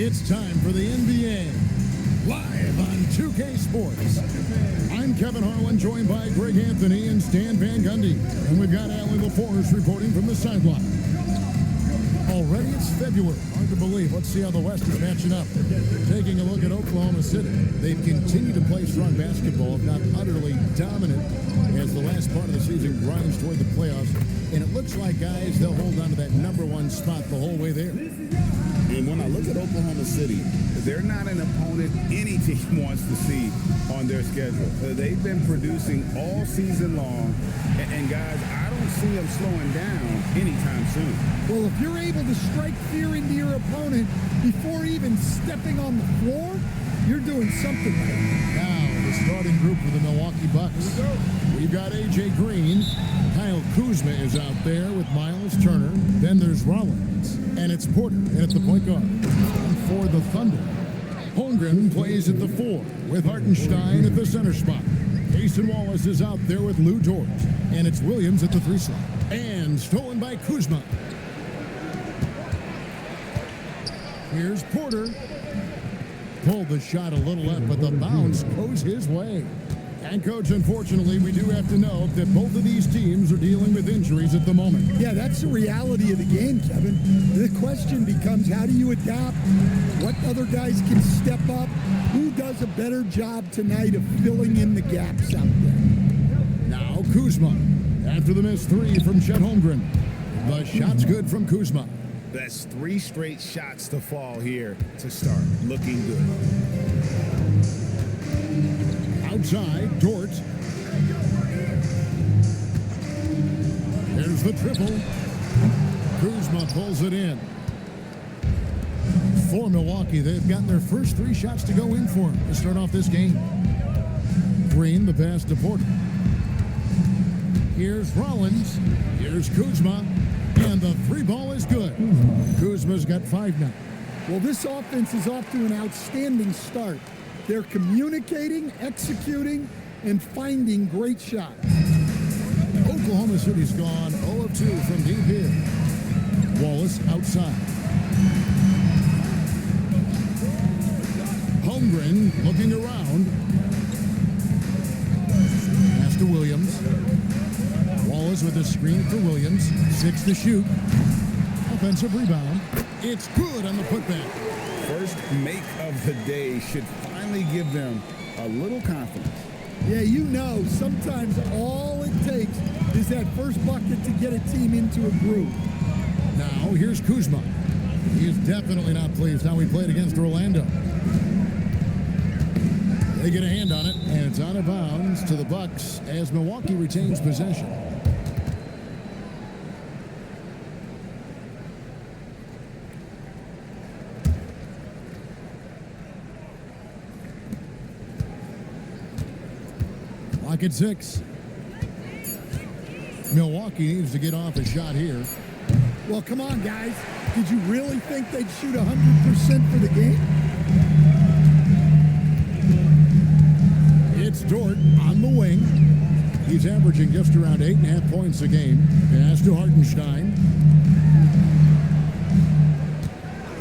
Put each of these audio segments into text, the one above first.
It's time for the NBA, live on 2K Sports. I'm Kevin Harlan, joined by Greg Anthony and Stan Van Gundy. And we've got Allie LaForce reporting from the sideline. Already it's February. Hard to believe. Let's see how the West is matching up. Taking a look at Oklahoma City. They've continued to play strong basketball, if not utterly dominant, as the last part of the season grinds toward the playoffs. And it looks like, guys, they'll hold on to that #1 spot the whole way there. And when I look at Oklahoma City, they're not an opponent any team wants to see on their schedule. They've been producing all season long. And guys, I don't see them slowing down anytime soon. Well, if you're able to strike fear into your opponent before even stepping on the floor, you're doing something right. Now, the starting group for the Milwaukee Bucks. We've got A.J. Green. Kyle Kuzma is out there with Miles Turner. Then there's Rollins. And it's Porter at the point guard. And for the Thunder, Holmgren plays at the 4 with Hartenstein at the center spot. Jason Wallace is out there with Lou Dort. And it's Williams at the 3 slot. And stolen by Kuzma. Here's Porter. Pulled the shot a little left, but the bounce goes his way. And, Coach, unfortunately, we do have to note that both of these teams are dealing with injuries at the moment. Yeah, that's the reality of the game, Kevin. The question becomes, how do you adapt? What other guys can step up? Who does a better job tonight of filling in the gaps out there? Now Kuzma, after the missed 3 from Chet Holmgren. The shot's good from Kuzma. That's 3 straight shots to fall here to start. Looking good. Outside, Dort. There's the triple. Kuzma pulls it in. For Milwaukee, they've gotten their first 3 shots to go in for them to start off this game. Green, the pass to Porter. Here's Rollins. Here's Kuzma. And the 3 ball is good. Kuzma's got 5 now. Well, this offense is off to an outstanding start. They're communicating, executing, and finding great shots. Oklahoma City's gone 0 of 2 from deep here. Wallace outside. Holmgren looking around. Pass to Williams. Wallace with a screen for Williams. 6 to shoot. Offensive rebound. It's good on the putback. First make of the day should finally give them a little confidence. Yeah, you know, sometimes all it takes is that first bucket to get a team into a groove. Now, here's Kuzma. He is definitely not pleased how he played against Orlando. They get a hand on it, and it's out of bounds to the Bucks as Milwaukee retains possession. Clock at 6. Milwaukee needs to get off a shot here. Well, come on, guys. Did you really think they'd shoot 100% for the game? It's Dort on the wing. He's averaging just around 8.5 points a game. Pass to Hartenstein.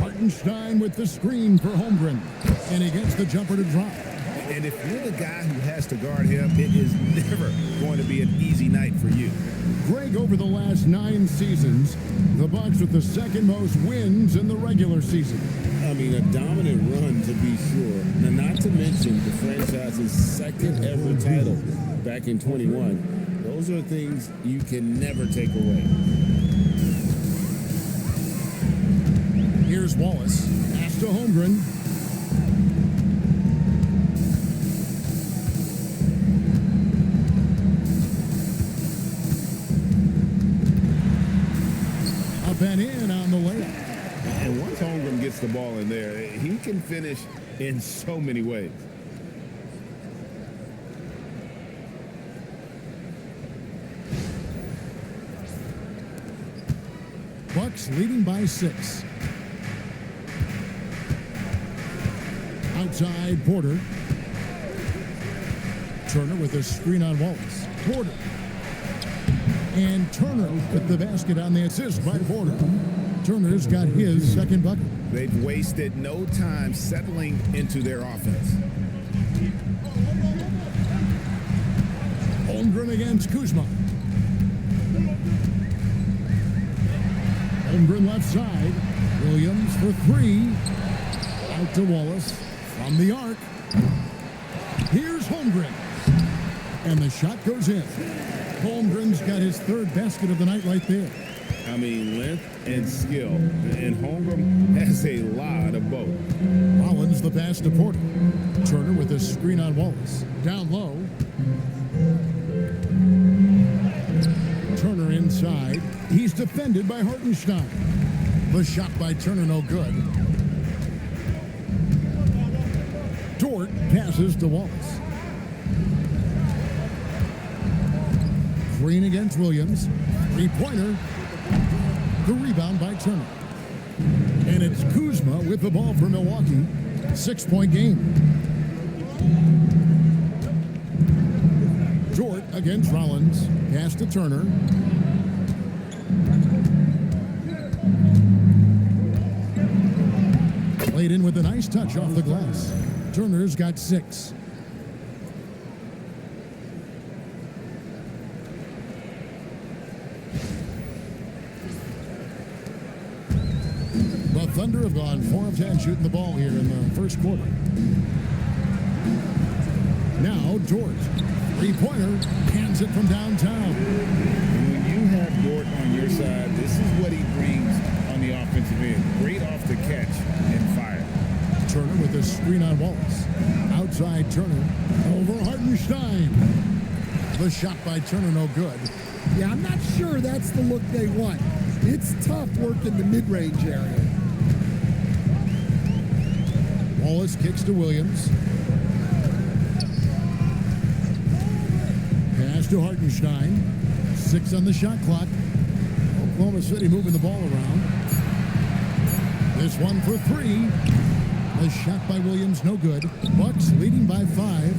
Hartenstein with the screen for Holmgren. And he gets the jumper to drop. And if you're the guy who has to guard him, it is never going to be an easy night for you. Greg, over the last 9 seasons, the Bucks with the 2nd most wins in the regular season. I mean, a dominant run to be sure. Now, not to mention the franchise's 2nd ever title back in 21. Those are things you can never take away. Here's Wallace. Pass to Holmgren. Up and in on the layup. And once Holmgren gets the ball in there, he can finish in so many ways. Bucks leading by 6. Outside, Porter. Turner with a screen on Wallace. Porter. And Turner with the basket on the assist by Porter. Turner's got his second bucket. They've wasted no time settling into their offense. Holmgren against Kuzma. Holmgren left side. Williams for three. Out to Wallace from the arc. Here's Holmgren. And the shot goes in. Holmgren's got his third basket of the night right there. I mean, length and skill. And Holmgren has a lot of both. Rollins the pass to Porter. Turner with a screen on Wallace. Down low. Turner inside. He's defended by Hartenstein. The shot by Turner no good. Dort passes to Wallace. Green against Williams. Three-pointer. The rebound by Turner. And it's Kuzma with the ball for Milwaukee. 6-point game. Dort against Rollins. Pass to Turner. Played in with a nice touch off the glass. Turner's got 6. The Thunder have gone 4 of 10 shooting the ball here in the first quarter. Now Dort, three-pointer, hands it from downtown. When you have Dort on your side, this is what he brings on the offensive end. Great off the catch and fire. Turner with a screen on Wallace. Outside Turner, over Hartenstein. The shot by Turner no good. Yeah, I'm not sure that's the look they want. It's tough working the mid-range area. Wallace kicks to Williams. Pass to Hartenstein. 6 on the shot clock. Oklahoma City moving the ball around. This one for 3. The shot by Williams no good. Bucks leading by 5.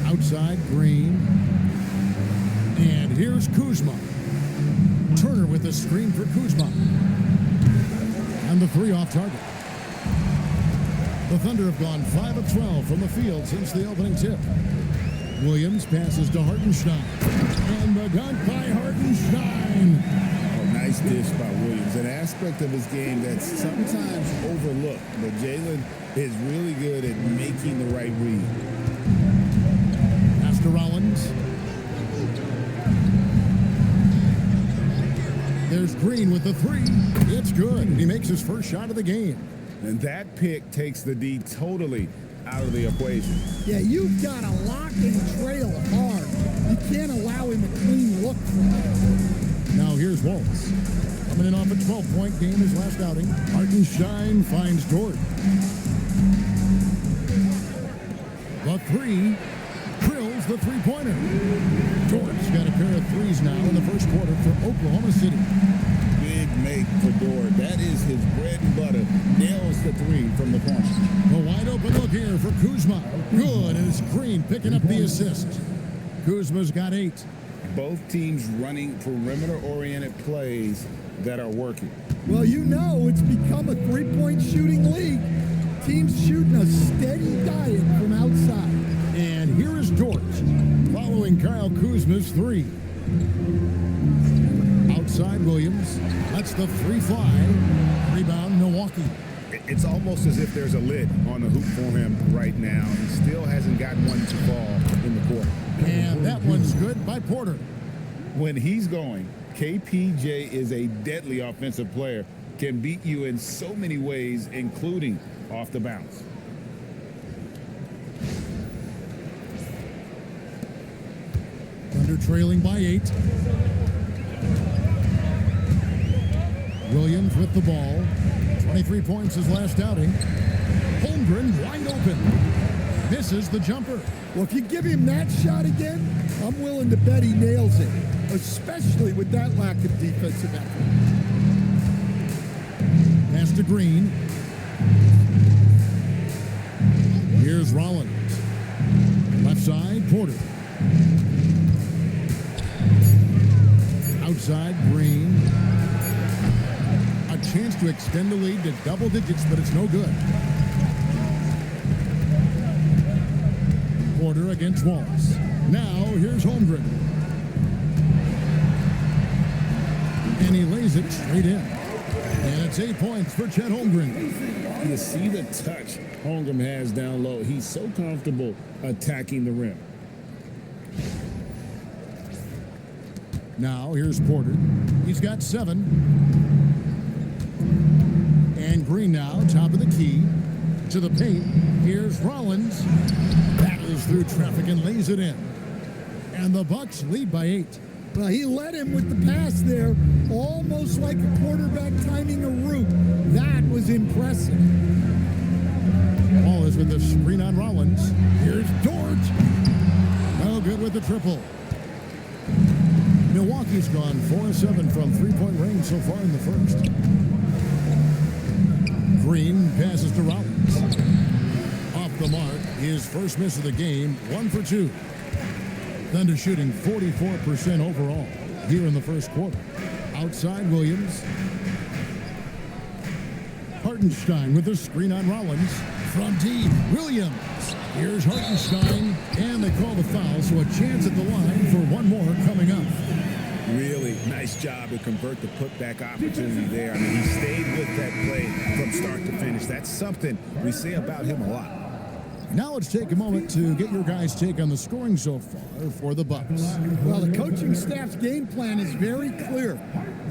Outside Green. And here's Kuzma. Turner with a screen for Kuzma. And the 3 off target. The Thunder have gone 5 of 12 from the field since the opening tip. Williams passes to Hartenstein. And the dunk by Hartenstein. Oh, nice dish by Williams. An aspect of his game that's sometimes overlooked, but Jalen is really good at making the right read. Pass to Rollins. There's Green with the 3. It's good. He makes his first shot of the game. And that pick takes the D totally out of the equation. Yeah, you've got to lock and trail hard. You can't allow him a clean look. Now here's Wallace. Coming in off a 12-point game his last outing. Hartenstein finds Dort. The 3. Drills the three-pointer. Dort's got a pair of threes now in the first quarter for Oklahoma City. Big make for Dort. That is his bread and butter. Nails the 3 from the corner. A wide open look here for Kuzma. Good, and it's Green picking up the assist. Kuzma's got 8. Both teams running perimeter-oriented plays that are working. Well, you know it's become a three-point shooting league. Teams shooting a steady diet from outside. And here is Dort, following Kyle Kuzma's 3. Outside Williams, that's the 3 fly. Rebound Milwaukee. It's almost as if there's a lid on the hoop for him right now. He still hasn't gotten one to fall in the court. And that one's good by Porter. When he's going, KPJ is a deadly offensive player. Can beat you in so many ways, including off the bounce. Thunder trailing by 8. Williams with the ball. 23 points his last outing. Holmgren wide open. Misses the jumper. Well, if you give him that shot again, I'm willing to bet he nails it, especially with that lack of defensive effort. Pass to Green. Here's Rollins. Left side, Porter. Outside, Green. A chance to extend the lead to double digits, but it's no good. Porter against Wallace. Now, here's Holmgren. And he lays it straight in. And it's 8 points for Chet Holmgren. You see the touch Holmgren has down low. He's so comfortable attacking the rim. Now, here's Porter. He's got 7. And Green now, top of the key. To the paint. Here's Rollins. Battles through traffic and lays it in. And the Bucks lead by 8. Well, he led him with the pass there, almost like a quarterback timing a route. That was impressive. Ball is with the screen on Rollins. Here's George. No good with the triple. Milwaukee's gone 4-7 from three-point range so far in the first. Green passes to Rollins. Off the mark, his first miss of the game, 1 for 2. Thunder shooting 44% overall here in the first quarter. Outside, Williams. Hartenstein with the screen on Rollins. From deep, Williams. Here's Hartenstein, and they call the foul, so a chance at the line for one more coming up. Really nice job to convert the putback opportunity there. I mean, he stayed with that play from start to finish. That's something we say about him a lot. Now let's take a moment to get your guys' take on the scoring so far for the Bucks. Well, the coaching staff's game plan is very clear.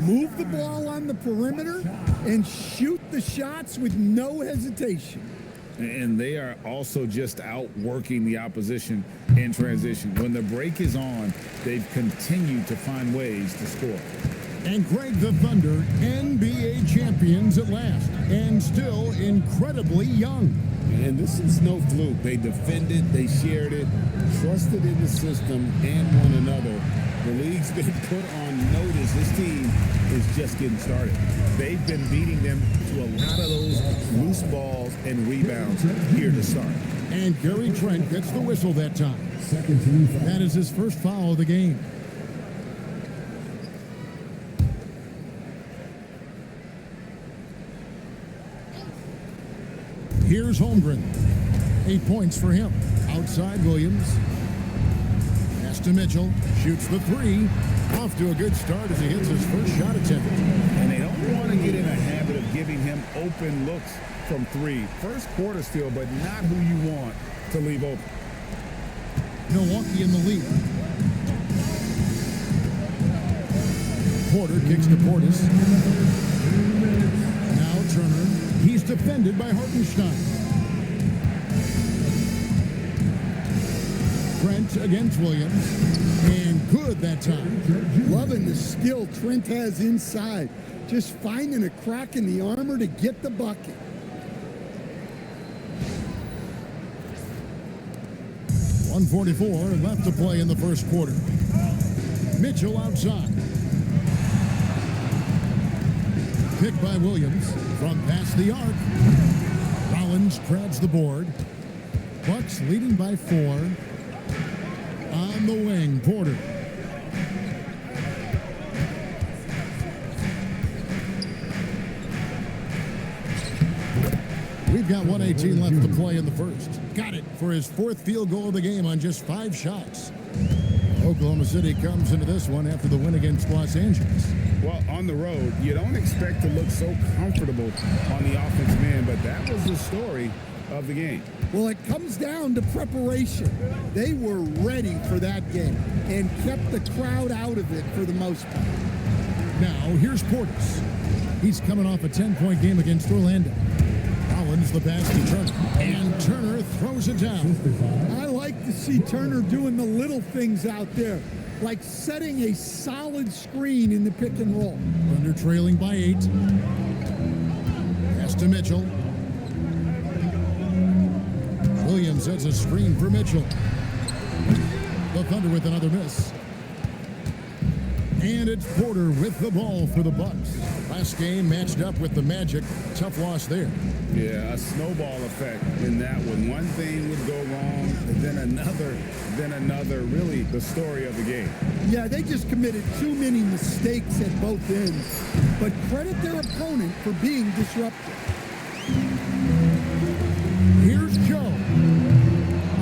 Move the ball on the perimeter and shoot the shots with no hesitation. And they are also just outworking the opposition in transition. When the break is on, they've continued to find ways to score. And Greg, the Thunder, NBA champions at last, and still incredibly young. And this is no fluke. They defended, they shared it, trusted in the system and one another. The league's been put on notice. This team is just getting started. They've been beating them to a lot of those loose balls and rebounds here to start. And Gary Trent gets the whistle that time. That is his first foul of the game. Here's Holmgren. 8 points for him. Outside, Williams. Pass to Mitchell. Shoots the 3. Off to a good start as he hits his first shot attempt. And they don't want to get in a habit of giving him open looks from 3. First quarter still, but not who you want to leave open. Milwaukee in the lead. Porter kicks to Portis. Now Turner. He's defended by Hartenstein. Trent against Williams. And good that time. Loving the skill Trent has inside. Just finding a crack in the armor to get the bucket. .144 left to play in the first quarter. Mitchell outside. Picked by Williams from past the arc. Rollins grabs the board. Bucks leading by 4. On the wing, Porter. We've got 1:18 left to play in the first. Got it for his 4th field goal of the game on just 5 shots. Oklahoma City comes into this one after the win against Los Angeles. Well, on the road, you don't expect to look so comfortable on the offensive end, but that was the story of the game. Well, it comes down to preparation. They were ready for that game and kept the crowd out of it for the most part. Now, here's Portis. He's coming off a 10-point game against Orlando. Rollins the pass to Turner, and Turner throws it down. I like to see Turner doing the little things out there, like setting a solid screen in the pick and roll. Thunder trailing by 8. Pass to Mitchell. Williams sets a screen for Mitchell. The Thunder with another miss. And it's Porter with the ball for the Bucks. Last game matched up with the Magic. Tough loss there. Yeah, a snowball effect in that one. One thing would go wrong, then another, really the story of the game. Yeah, they just committed too many mistakes at both ends. But credit their opponent for being disruptive. Here's Joe.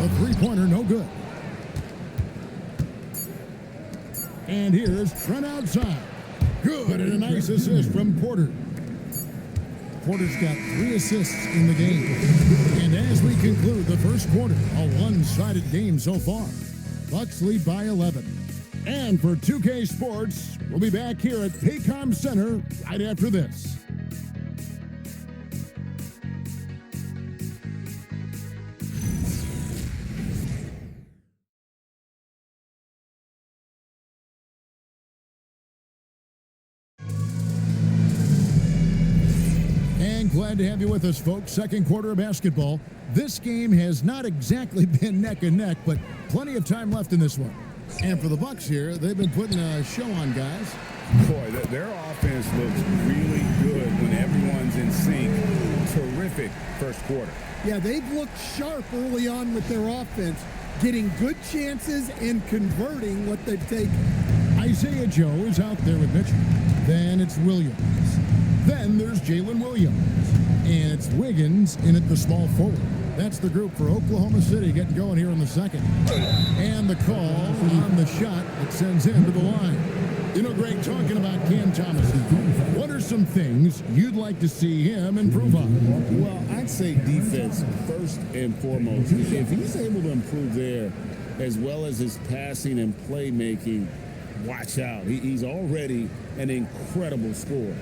The three-pointer, no good. And here's Trent outside. Good, and a nice assist from Porter. Porter's got 3 assists in the game. And as we conclude the first quarter, a one-sided game so far. Bucks lead by 11. And for 2K Sports, we'll be back here at Paycom Center right after this. Glad to have you with us, folks. Second quarter of basketball. This game has not exactly been neck and neck, but plenty of time left in this one. And for the Bucks here, they've been putting a show on, guys. Boy, their offense looks really good when everyone's in sync. Terrific first quarter. Yeah, they've looked sharp early on with their offense, getting good chances and converting what they've taken. Isaiah Joe is out there with Mitchell. Then it's Williams. Then there's Jalen Williams. And it's Wiggins in at the small forward. That's the group for Oklahoma City getting going here in the second. And the call on the shot that sends him to the line. You know, Greg, talking about Cam Thomas, what are some things you'd like to see him improve on? Well, I'd say defense first and foremost. If he's able to improve there, as well as his passing and playmaking, watch out. He's already an incredible scorer.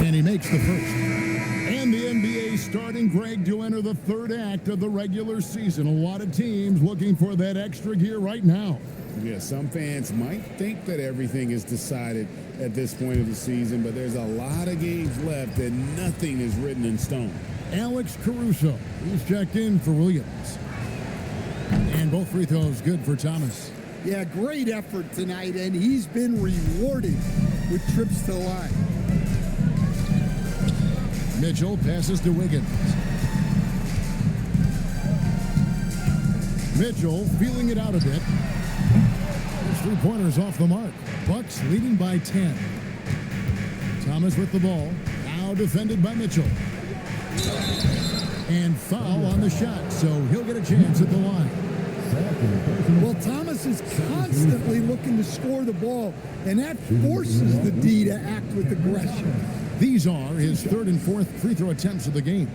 And he makes the first. And the NBA starting, Greg, to enter the third act of the regular season. A lot of teams looking for that extra gear right now. Yeah, some fans might think that everything is decided at this point of the season, but there's a lot of games left and nothing is written in stone. Alex Caruso, he's checked in for Williams. And both free throws good for Thomas. Yeah, great effort tonight, and he's been rewarded with trips to the line. Mitchell passes to Wiggins. Mitchell feeling it out a bit. His three-pointers off the mark. Bucks leading by 10. Thomas with the ball. Now defended by Mitchell. And foul on the shot, so he'll get a chance at the line. Well, Thomas is constantly looking to score the ball, and that forces the D to act with aggression. These are his third and fourth free throw attempts of the game.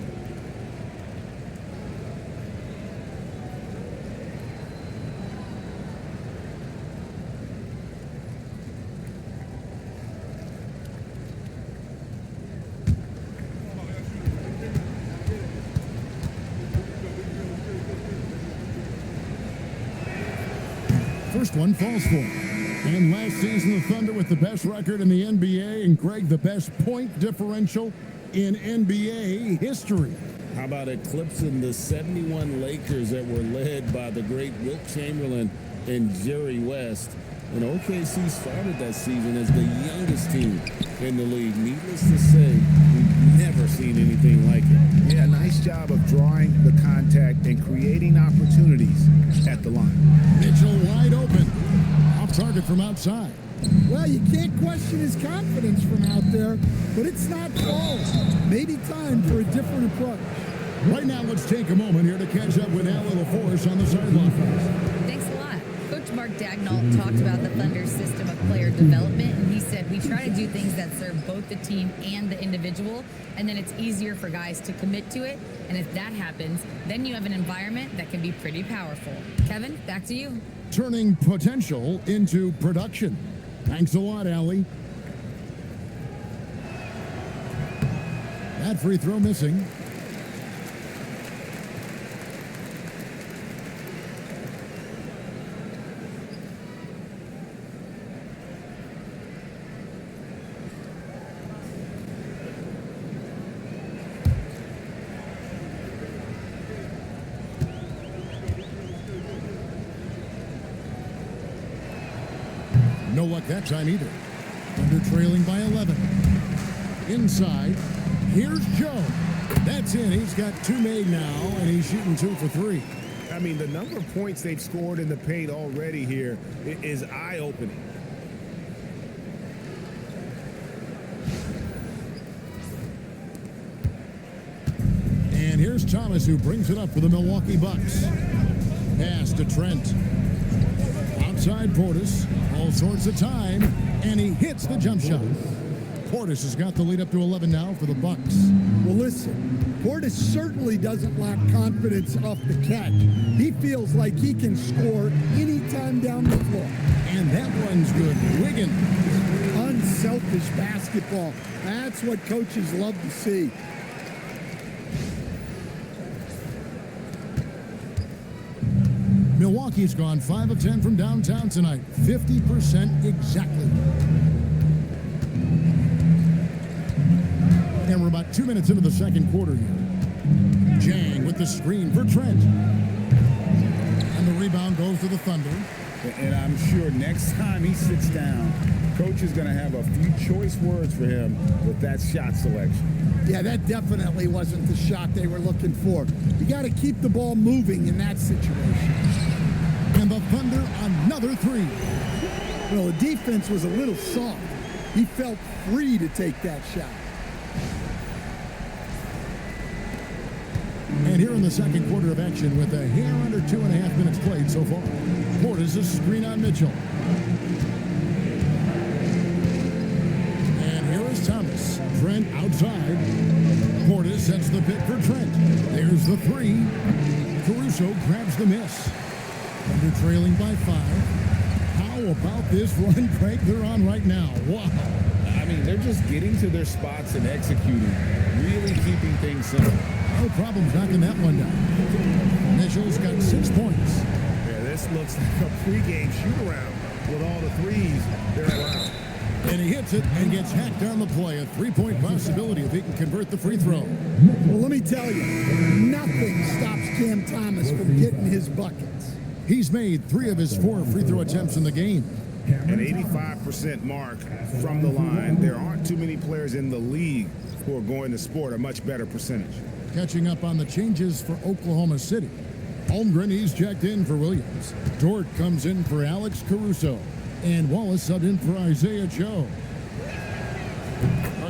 First one falls for him. And last season, the Thunder with the best record in the NBA, and Greg, the best point differential in NBA history. How about eclipsing the 71 Lakers that were led by the great Wilt Chamberlain and Jerry West? And OKC started that season as the youngest team in the league. Needless to say, we've never seen anything like it. Yeah, nice job of drawing the contact and creating opportunities at the line. Mitchell wide open. Off target from outside. Well, you can't question his confidence from out there, but it's not falling. Maybe time for a different approach. Right now, let's take a moment here to catch up with Al LaForce on the sideline. Thanks a lot. Coach Mark Dagnall talked about the Thunder's system of player development, and he said, we try to do things that serve both the team and the individual, and then it's easier for guys to commit to it, and if that happens, then you have an environment that can be pretty powerful. Kevin, back to you. Turning potential into production. Thanks a lot, Allie. That free throw missing. No luck that time either. Thunder trailing by 11. Inside. Here's Joe. That's in. He's got 2 made now, and he's shooting 2 for 3. I mean, the number of points they've scored in the paint already here is eye-opening. And here's Thomas, who brings it up for the Milwaukee Bucks. Pass to Trent. Outside Portis. All sorts of time. And he hits the jump shot. Portis has got the lead up to 11 now for the Bucks. Well, listen, Portis certainly doesn't lack confidence off the catch. He feels like he can score anytime down the floor. And that one's good. Wiggins. Unselfish basketball. That's what coaches love to see. Milwaukee's gone 5 of 10 from downtown tonight. 50% exactly. And we're about 2 minutes into the second quarter here. Jang with the screen for Trent. And the rebound goes to the Thunder. And I'm sure next time he sits down, coach is going to have a few choice words for him with that shot selection. Yeah, that definitely wasn't the shot they were looking for. You got to keep the ball moving in that situation. And the Thunder, another 3. Well, the defense was a little soft. He felt free to take that shot. And here in the second quarter of action with a hair under 2.5 minutes played so far. Portis a screen on Mitchell. And here is Thomas. Trent outside. Portis sets the pick for Trent. There's the 3. Caruso grabs the miss. Under trailing by 5. How about this run break they're on right now? Wow. I mean, they're just getting to their spots and executing, really keeping things simple. No problems knocking that one down. Mitchell's got 6 points. Yeah, this looks like a pregame shoot-around with all the threes they're allowed. And he hits it and gets hacked on the play. A 3-point possibility if he can convert the free throw. Well, let me tell you, nothing stops Cam Thomas from getting his buckets. He's made 3 of his 4 free throw attempts in the game. An 85% mark from the line. There aren't too many players in the league who are going to sport a much better percentage. Catching up on the changes for Oklahoma City. Holmgren, he's checked in for Williams. Dort comes in for Alex Caruso. And Wallace subbed in for Isaiah Joe.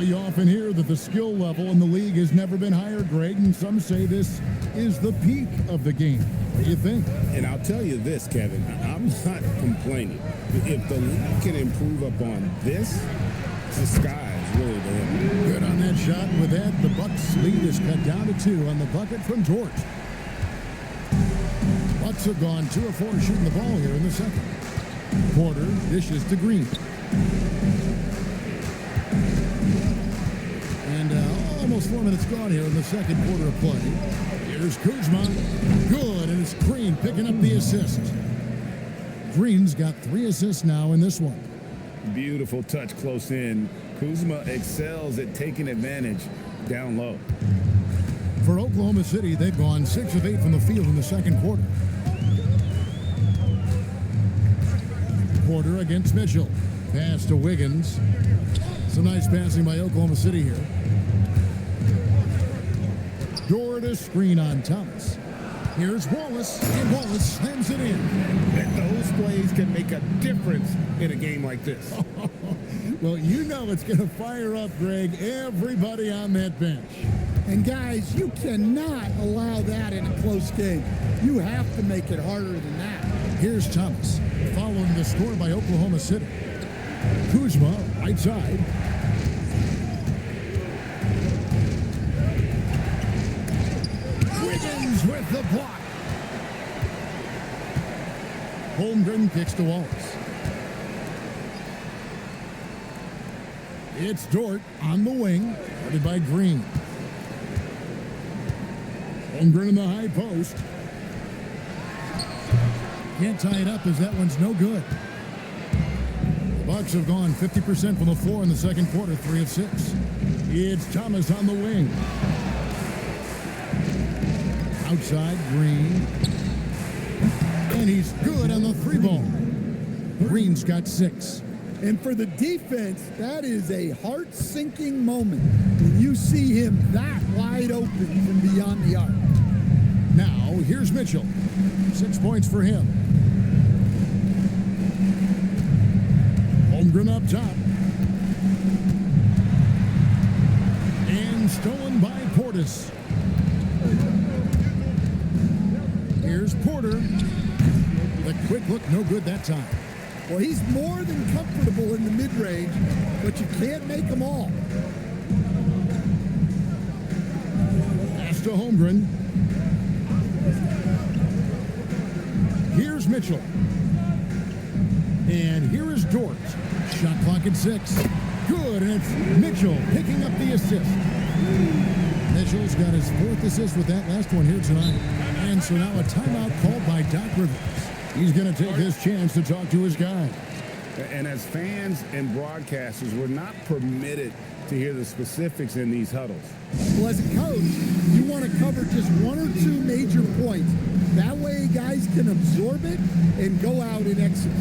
You often hear that the skill level in the league has never been higher, Greg, and some say this is the peak of the game. What do you think? And I'll tell you this, Kevin, I'm not complaining. If the league can improve upon this, the sky is really the limit. Good on that shot. With that, the Bucks' lead is cut down to 2 on the bucket from Dort. Bucks have gone 2 of 4 shooting the ball here in the second. Porter dishes to Green. And almost 4 minutes gone here in the second quarter of play. Here's Kuzma. Good, and it's Green picking up the assist. Green's got 3 assists now in this one. Beautiful touch close in. Kuzma excels at taking advantage down low. For Oklahoma City, they've gone 6 of 8 from the field in the second quarter. Porter against Mitchell. Pass to Wiggins. Some nice passing by Oklahoma City here. Dort a screen on Thomas. Here's Wallace, and Wallace slams it in. And those plays can make a difference in a game like this. Well, you know it's going to fire up, Greg, everybody on that bench. And guys, you cannot allow that in a close game. You have to make it harder than that. Here's Thomas, following the score by Oklahoma City. Kuzma, right side. Wiggins with the block. Holmgren kicks to Wallace. It's Dort on the wing, guarded by Green. Holmgren in the high post. Can't tie it up as that one's no good. The Bucks have gone 50% from the floor in the second quarter, 3 of 6. It's Thomas on the wing. Outside, Green. And he's good on the 3 ball. Green's got 6. And for the defense, that is a heart-sinking moment when you see him that wide open from beyond the arc. Now, here's Mitchell. 6 points for him. Holmgren up top. And stolen by Portis. Here's Porter. The quick look, no good that time. Well, he's more than comfortable in the mid-range, but you can't make them all. Pass to Holmgren. Here's Mitchell. And here is Dort. Shot clock at 6. Good, and it's Mitchell picking up the assist. Mitchell's got his 4th assist with that last one here tonight. And so now a timeout called by Doc Rivers. He's going to take this chance to talk to his guy. And as fans and broadcasters, we're not permitted to hear the specifics in these huddles. Well, as a coach, you want to cover just 1 or 2 major points. That way guys can absorb it and go out and execute.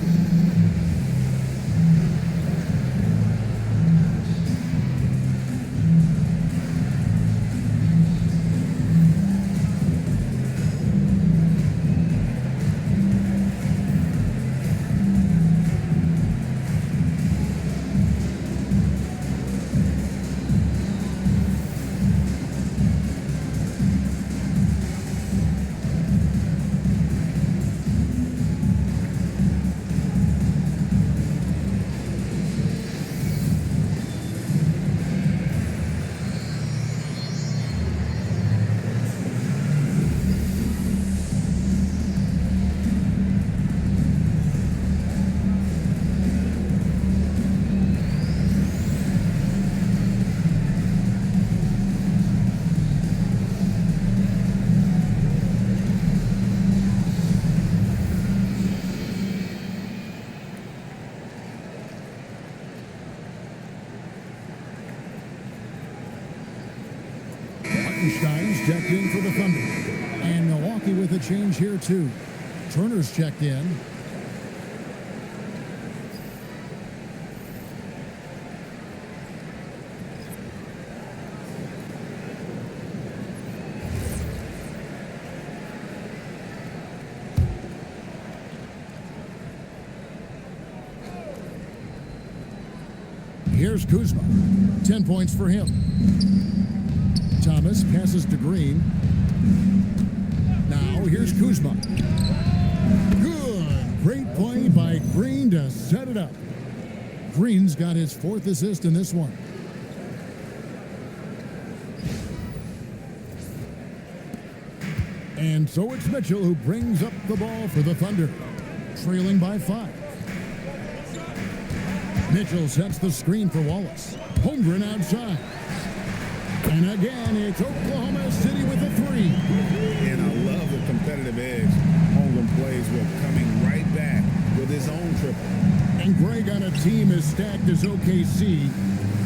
Stein's checked in for the Thunder. And Milwaukee with a change here, too. Turner's checked in. Here's Kuzma. 10 points for him. Thomas passes to Green. Now here's Kuzma. Good. Great play by Green to set it up. Green's got his 4th assist in this one. And so it's Mitchell who brings up the ball for the Thunder, trailing by 5. Mitchell sets the screen for Wallace. Holmgren outside. And again, it's Oklahoma City with a 3. And I love the competitive edge Holmgren plays with, coming right back with his own triple. And Greg, on a team as stacked as OKC,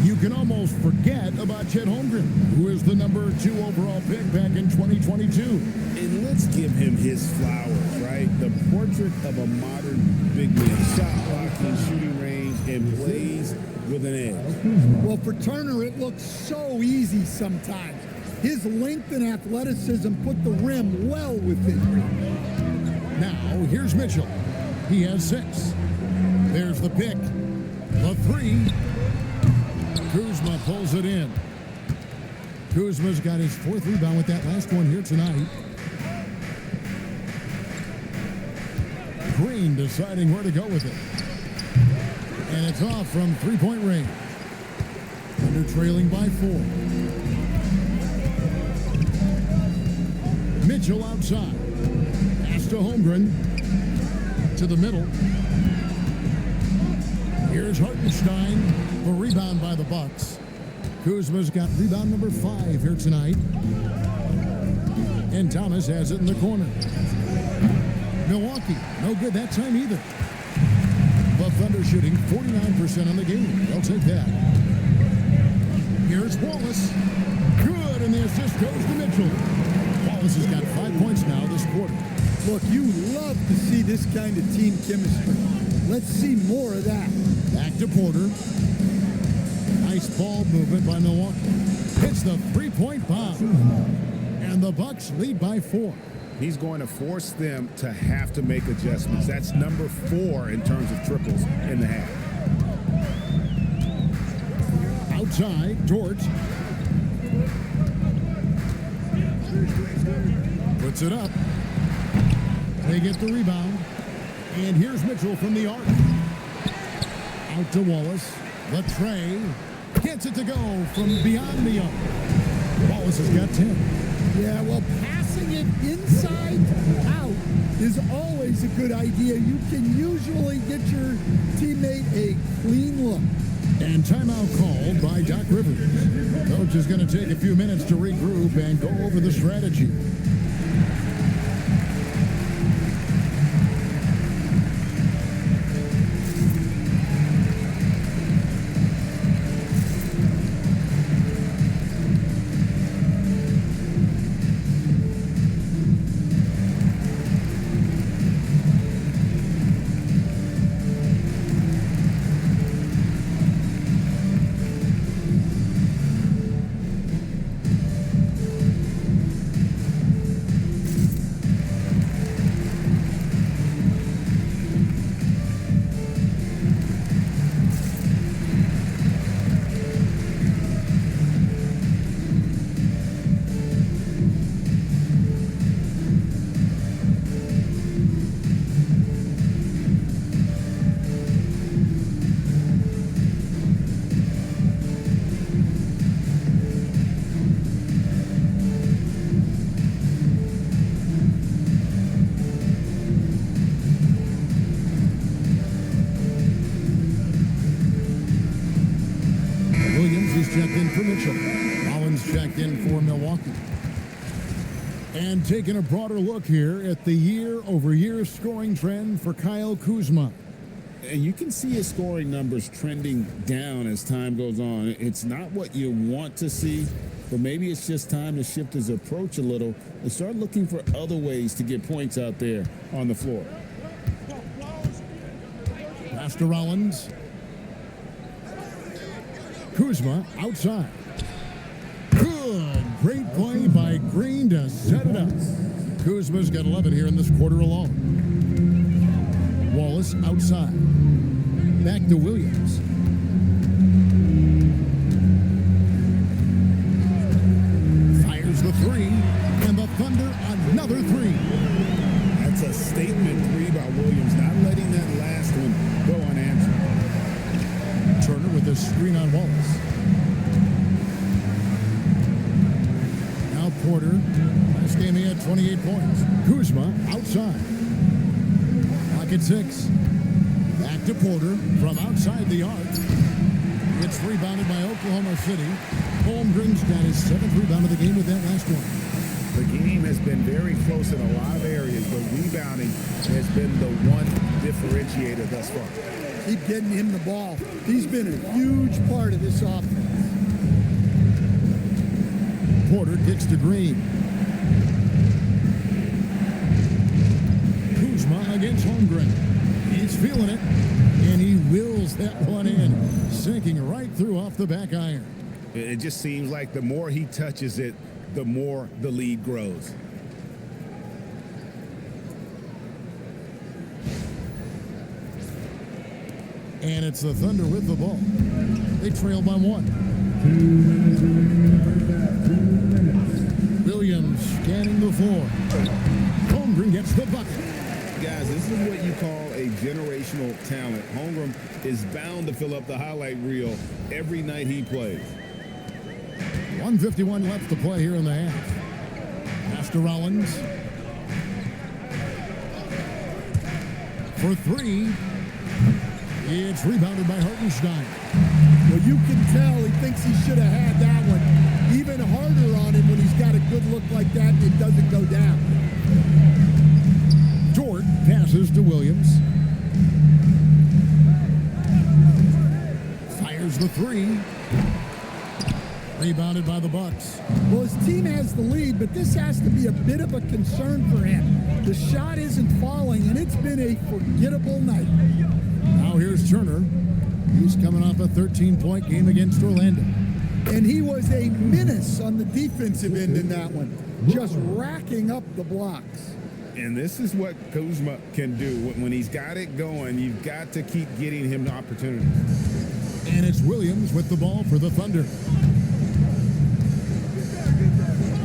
you can almost forget about Chet Holmgren, who is the number 2 overall pick back in 2022. And let's give him his flowers, right? The portrait of a modern big man. Shot blocking, shooting range, and plays with an edge. Well, for Turner, it looks so easy sometimes. His length and athleticism put the rim well within reach. Now, here's Mitchell. He has 6. There's the pick. The 3. Kuzma pulls it in. Kuzma's got his 4th rebound with that last one here tonight. Green deciding where to go with it. And it's off from 3-point range. Thunder trailing by 4. Mitchell outside. Pass to Holmgren. To the middle. Here's Hartenstein. A rebound by the Bucks. Kuzma's got rebound number 5 here tonight. And Thomas has it in the corner. Milwaukee, no good that time either. The Thunder shooting 49% on the game. They'll take that. Here's Wallace. Good, and the assist goes to Mitchell. Wallace has got 5 points now this quarter. Look, you love to see this kind of team chemistry. Let's see more of that. Back to Porter. Nice ball movement by Milwaukee. Hits the three-point bomb. And the Bucks lead by 4. He's going to force them to have to make adjustments. That's number 4 in terms of triples in the half. Outside, George. Puts it up. They get the rebound. And here's Mitchell from the arc. Out to Wallace. The tray. Gets it to go from beyond the arc. Wallace has got 10. Yeah, well, passing it inside out is always a good idea. You can usually get your teammate a clean look. And timeout called by Doc Rivers. Coach is going to take a few minutes to regroup and go over the strategy. Checked in for Mitchell. Rollins checked in for Milwaukee. And taking a broader look here at the year-over-year scoring trend for Kyle Kuzma. And you can see his scoring numbers trending down as time goes on. It's not what you want to see, but maybe it's just time to shift his approach a little and start looking for other ways to get points out there on the floor. Pass to Rollins. Kuzma outside. Good. Great play by Green to set it up. Kuzma's got 11 here in this quarter alone. Wallace outside. Back to Williams. Fires the three. And the Thunder another three. That's a statement three by Williams, not letting that last one go unanswered. Turner with a screen on Wallace. Now Porter. Last game he had 28 points. Kuzma outside. Clock at 6. Back to Porter from outside the arc. It's rebounded by Oklahoma City. Holmgren's got his 7th rebound of the game with that last one. The game has been very close in a lot of areas, but rebounding has been the one differentiator thus far. Keep getting him the ball. He's been a huge part of this offense. Porter kicks to Green. Kuzma against Holmgren. He's feeling it, and he wills that one in, sinking right through off the back iron. It just seems like the more he touches it, the more the lead grows. And it's the Thunder with the ball. They trail by 1. Williams scanning the floor. Holmgren gets the bucket. Guys, this is what you call a generational talent. Holmgren is bound to fill up the highlight reel every night he plays. 1:51 left to play here in the half. Pass to Rollins. For 3. It's rebounded by Hartenstein. Well, you can tell he thinks he should have had that one. Even harder on him when he's got a good look like that and it doesn't go down. Dort passes to Williams. Fires the 3. Rebounded by the Bucks. Well, his team has the lead, but this has to be a bit of a concern for him. The shot isn't falling, and it's been a forgettable night. Now here's Turner. He's coming off a 13-point game against Orlando. And he was a menace on the defensive end in that one, just racking up the blocks. And this is what Kuzma can do. When he's got it going, you've got to keep getting him opportunities. And it's Williams with the ball for the Thunder.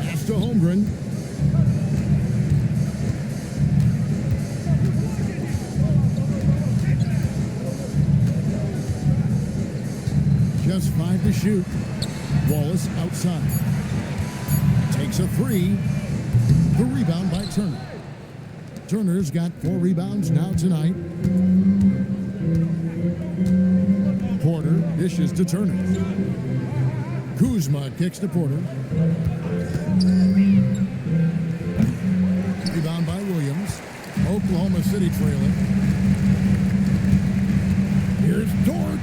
Pass to Holmgren. Just 5 to shoot. Wallace outside. Takes a 3. The rebound by Turner. Turner's got 4 rebounds now tonight. Porter dishes to Turner. Kuzma kicks to Porter. Rebound by Williams. Oklahoma City trailing. Here's Dort.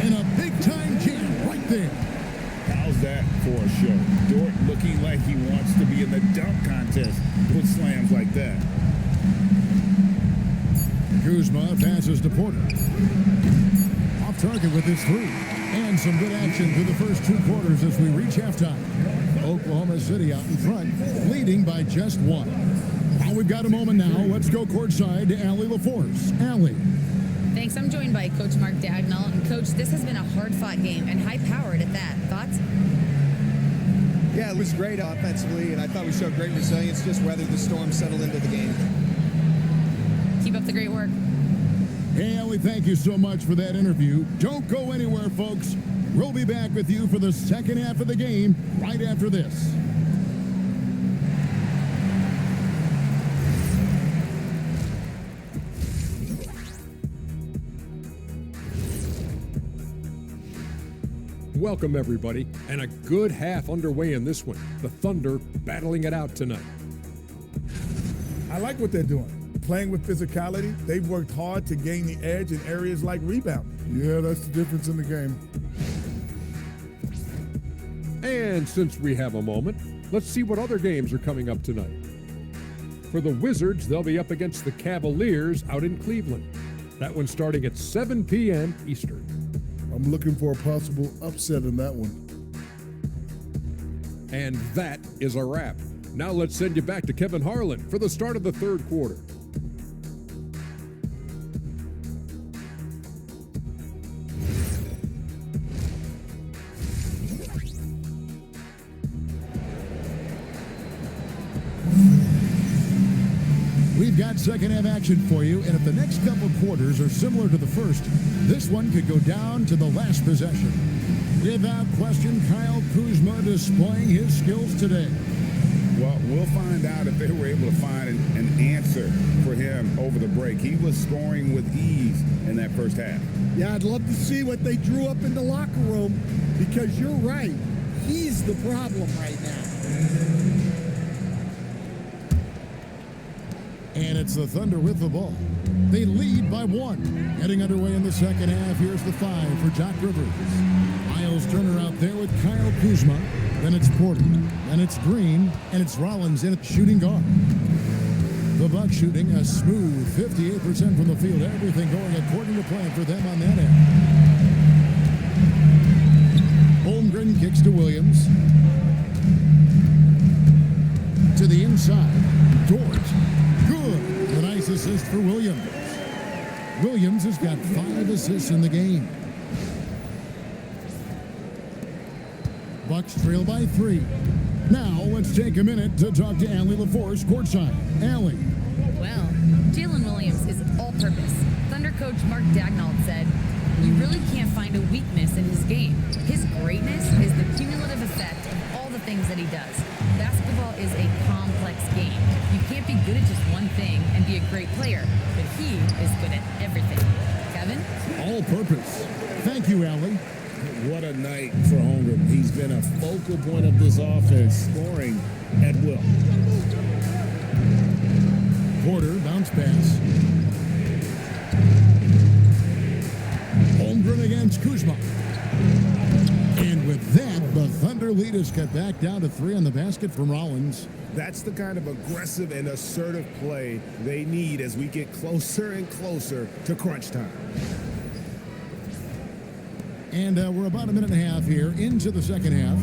And a big-time jam right there. How's that for a show? Dort looking like he wants to be in the dunk contest with slams like that. Kuzma passes to Porter. Off target with his 3. And some good action through the first 2 quarters as we reach halftime. Oklahoma City out in front, leading by just 1. Now we've got a moment now. Let's go courtside to Allie LaForce. Allie. Thanks. I'm joined by Coach Mark Dagnall. And, Coach, this has been a hard-fought game and high-powered at that. Thoughts? Yeah, it was great offensively, and I thought we showed great resilience, just weathered the storm, settled into the game. Keep up the great work. Hey, Allie, thank you so much for that interview. Don't go anywhere, folks. We'll be back with you for the second half of the game right after this. Welcome, everybody, and a good half underway in this one. The Thunder battling it out tonight. I like what they're doing. Playing with physicality, they've worked hard to gain the edge in areas like rebound. Yeah, that's the difference in the game. And since we have a moment, let's see what other games are coming up tonight. For the Wizards, they'll be up against the Cavaliers out in Cleveland. That one's starting at 7 p.m. Eastern. I'm looking for a possible upset in that one. And that is a wrap. Now let's send you back to Kevin Harlan for the start of the third quarter. We've got second half action for you, and if the next couple quarters are similar to the first, this one could go down to the last possession. Without question, Kyle Kuzma displaying his skills today. Well, we'll find out if they were able to find an answer for him over the break. He was scoring with ease in that first half. Yeah, I'd love to see what they drew up in the locker room, because you're right. He's the problem right now. And it's the Thunder with the ball. They lead by 1. Getting underway in the second half. Here's the 5 for Doc Rivers. Miles Turner out there with Kyle Kuzma. Then it's Porter. Then it's Green. And it's Rollins in at shooting guard. The Bucks shooting a smooth 58% from the field. Everything going according to plan for them on that end. Holmgren kicks to Williams. To the inside. Dort. Good. A nice assist for Williams. Williams has got 5 assists in the game. Bucks trail by 3. Now let's take a minute to talk to Allie LaForce courtside. Allie. Well, Jalen Williams is all-purpose. Thunder coach Mark Dagnall said, "You really can't find a weakness in his game. His greatness is the cumulative effect of all the things that he does. Basketball is a complex game. You can't be good at just one thing and be a great player, but he is good at everything." Kevin? All purpose. Thank you, Allie. What a night for Holmgren. He's been a focal point of this offense, scoring at will. Porter, bounce pass. Holmgren against Kuzma. And with that, The Thunder lead is cut back down to 3 on the basket from Rollins. That's the kind of aggressive and assertive play they need as we get closer and closer to crunch time. And we're about a minute and a half here into the second half.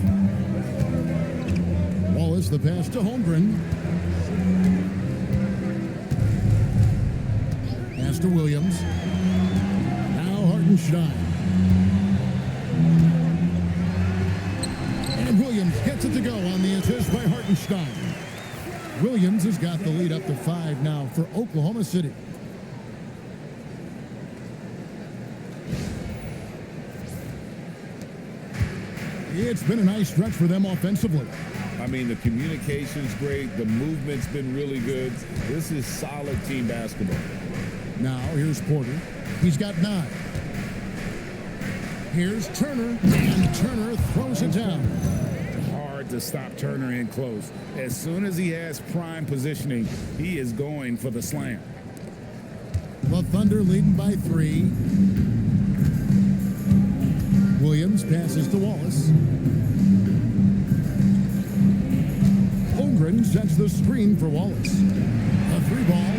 Wallace, the pass to Holmgren. Pass to Williams. Now Hartenstein. And Williams gets it to go on the assist by Hartenstein. Williams has got the lead up to 5 now for Oklahoma City. It's been a nice stretch for them offensively. I mean, the communication's great. The movement's been really good. This is solid team basketball. Now, here's Porter. He's got 9. Here's Turner, and Turner throws it down. Hard to stop Turner in close. As soon as he has prime positioning, he is going for the slam. The Thunder leading by 3. Williams passes to Wallace. Holmgren sets the screen for Wallace. A 3-ball.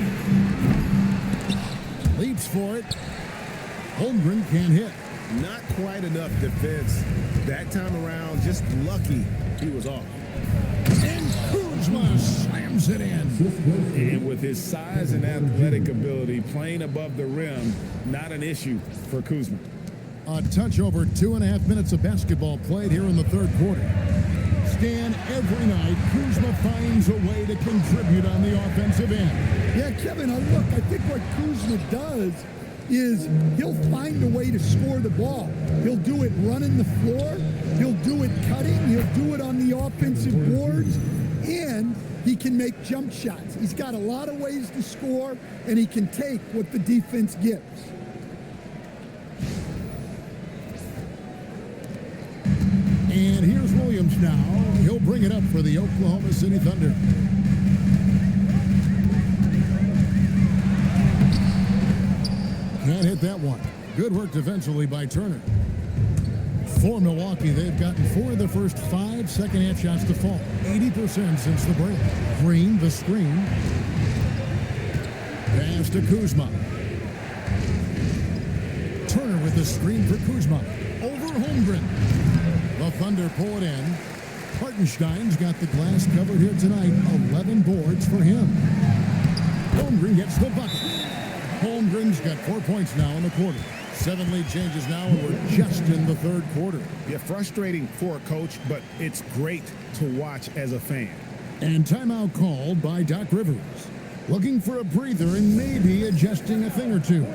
Leaps for it. Holmgren can't hit. Not quite enough defense that time around. Just lucky he was off. And Kuzma slams it in. And with his size and athletic ability, playing above the rim, not an issue for Kuzma. A touch over 2.5 minutes of basketball played here in the third quarter. Stan, every night, Kuzma finds a way to contribute on the offensive end. Yeah, Kevin, look, I think what Kuzma does is he'll find a way to score the ball. He'll do it running the floor. He'll do it cutting. He'll do it on the offensive boards. And he can make jump shots. He's got a lot of ways to score, and he can take what the defense gives. And here's Williams now. He'll bring it up for the Oklahoma City Thunder. Can't hit that one. Good work defensively by Turner. For Milwaukee, they've gotten 4 of the first 5 second-half shots to fall. 80% since the break. Green, the screen. Pass to Kuzma. Turner with the screen for Kuzma. Over Holmgren. The Thunder pull it in. Hartenstein's got the glass covered here tonight. 11 boards for him. Holmgren gets the bucket. Holmgren's got 4 points now in the quarter. 7 lead changes now, and we're just in the third quarter. Yeah, frustrating for a coach, but it's great to watch as a fan. And timeout called by Doc Rivers. Looking for a breather and maybe adjusting a thing or two.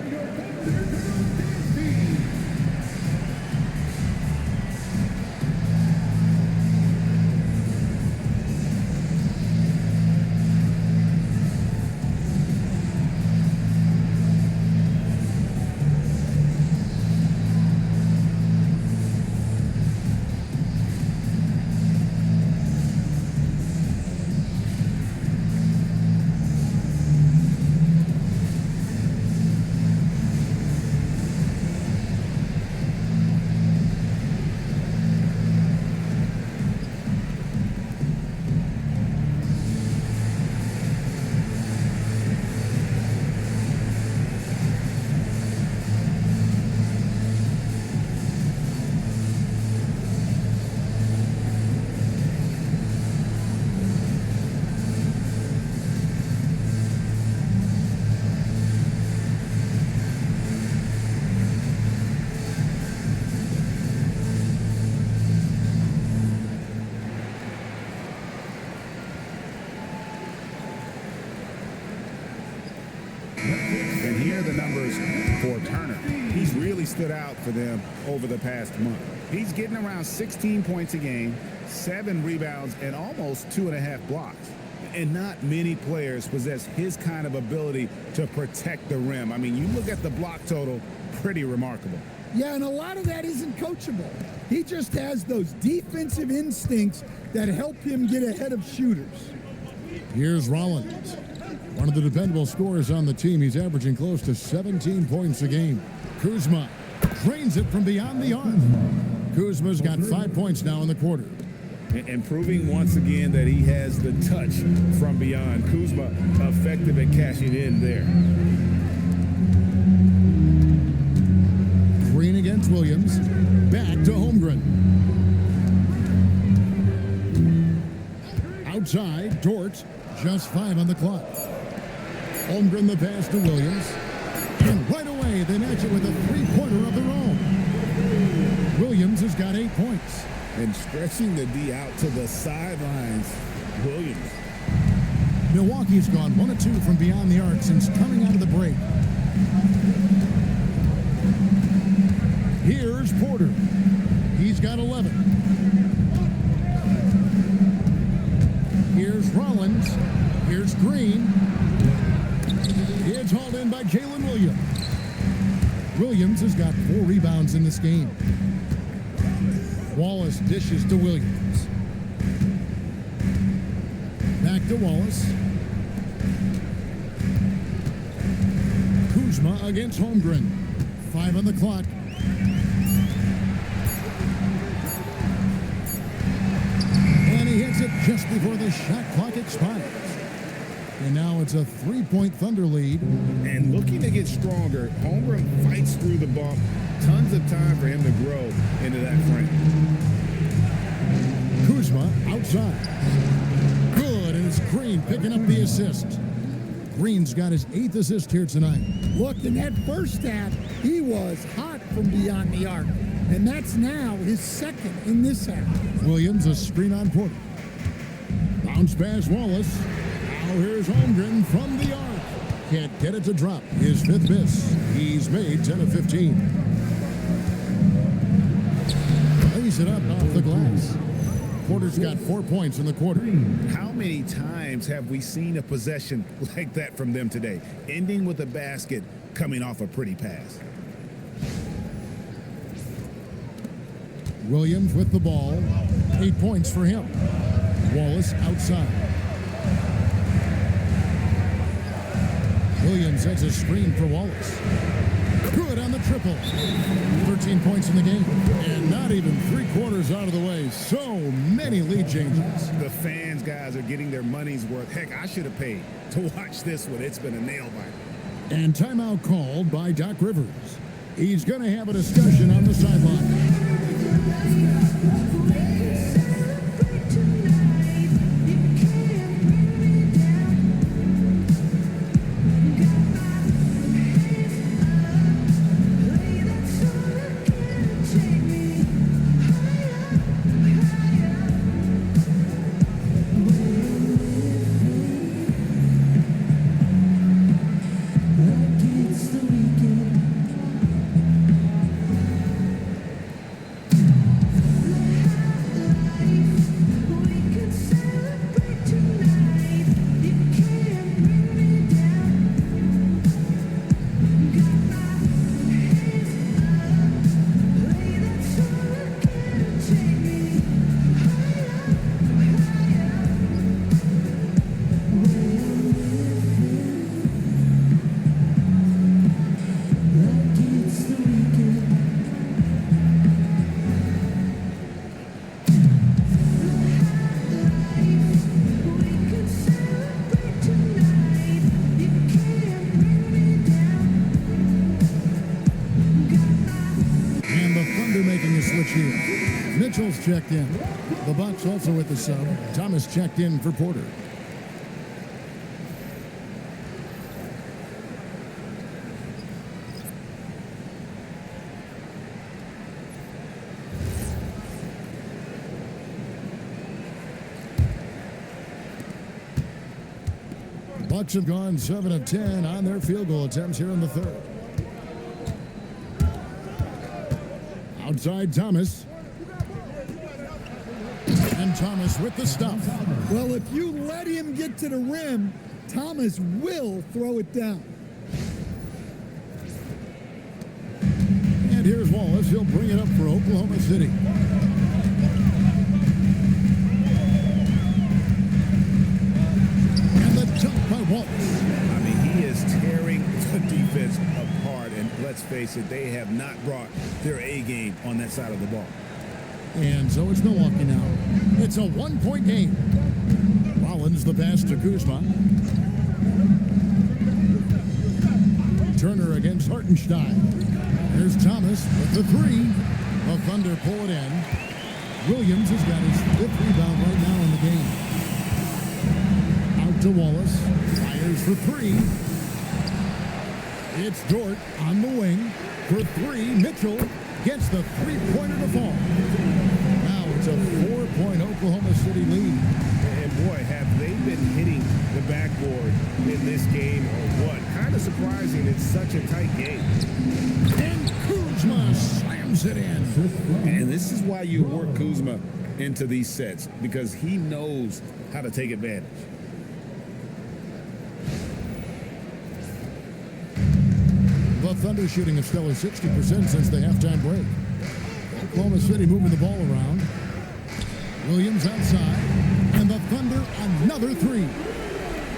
And here are the numbers for Turner. He's really stood out for them over the past month. He's getting around 16 points a game, 7 rebounds, and almost 2.5 blocks. And not many players possess his kind of ability to protect the rim. I mean, you look at the block total, pretty remarkable. Yeah, and a lot of that isn't coachable. He just has those defensive instincts that help him get ahead of shooters. Here's Rollins. One of the dependable scorers on the team. He's averaging close to 17 points a game. Kuzma drains it from beyond the arc. Kuzma's got 5 points now in the quarter. And proving once again that he has the touch from beyond. Kuzma effective at cashing in there. Green against Williams. Back to Holmgren. Outside, Dort. Just 5 on the clock. Holmgren the pass to Williams. And right away, they match it with a three-pointer of their own. Williams has got 8 points. And stretching the D out to the sidelines, Williams. Milwaukee's gone 1 of 2 from beyond the arc since coming out of the break. Here's Porter. He's got 11. Here's Rollins. Here's Green. It's hauled in by Jalen Williams. Williams has got 4 rebounds in this game. Wallace dishes to Williams. Back to Wallace. Kuzma against Holmgren. 5 on the clock. And he hits it just before the shot clock expires. And now it's a 3-point Thunder lead. And looking to get stronger, Holmgren fights through the bump. Tons of time for him to grow into that frame. Kuzma outside. Good, and it's Green picking up the assist. Green's got his 8th assist here tonight. Look, in that first half, he was hot from beyond the arc. And that's now his 2nd in this half. Williams, a screen on Porter. Bounce pass Wallace. Now here's Holmgren from the arc. Can't get it to drop. His 5th miss. He's made 10 of 15. Lays it up off the glass. Porter's got 4 points in the quarter. How many times have we seen a possession like that from them today? Ending with a basket, coming off a pretty pass. Williams with the ball. 8 points for him. Wallace outside. Williams sets a screen for Wallace. Good on the triple. 13 points in the game. And not even 3/4 out of the way. So many lead changes. The fans, guys, are getting their money's worth. Heck, I should have paid to watch this one. It's been a nail biter. And timeout called by Doc Rivers. He's going to have a discussion on the sideline. Mitchell's checked in. The Bucks also with the sub. Thomas checked in for Porter. Bucks have gone 7 of 10 on their field goal attempts here in the 3rd. Outside Thomas. And Thomas with the stuff. Well, if you let him get to the rim, Thomas will throw it down. And here's Wallace. He'll bring it up for Oklahoma City. And the dunk by Wallace. I mean, he is tearing the defense apart. And let's face it, they have not brought their A game on that side of the ball. And so it's Milwaukee now. It's a 1-point game. Rollins the pass to Kuzma. Turner against Hartenstein. There's Thomas with the three. The Thunder pull it in. Williams has got his 5th rebound right now in the game. Out to Wallace. Fires for 3. It's Dort on the wing for 3. Mitchell gets the three-pointer to fall. Now it's a 4-point Oklahoma City lead. And boy, have they been hitting the backboard in this game or what? Kind of surprising it's such a tight game. And Kuzma slams it in. And this is why you work Kuzma into these sets, because he knows how to take advantage. The Thunder shooting a stellar 60% since the halftime break. Oklahoma City moving the ball around. Williams outside. And the Thunder another 3.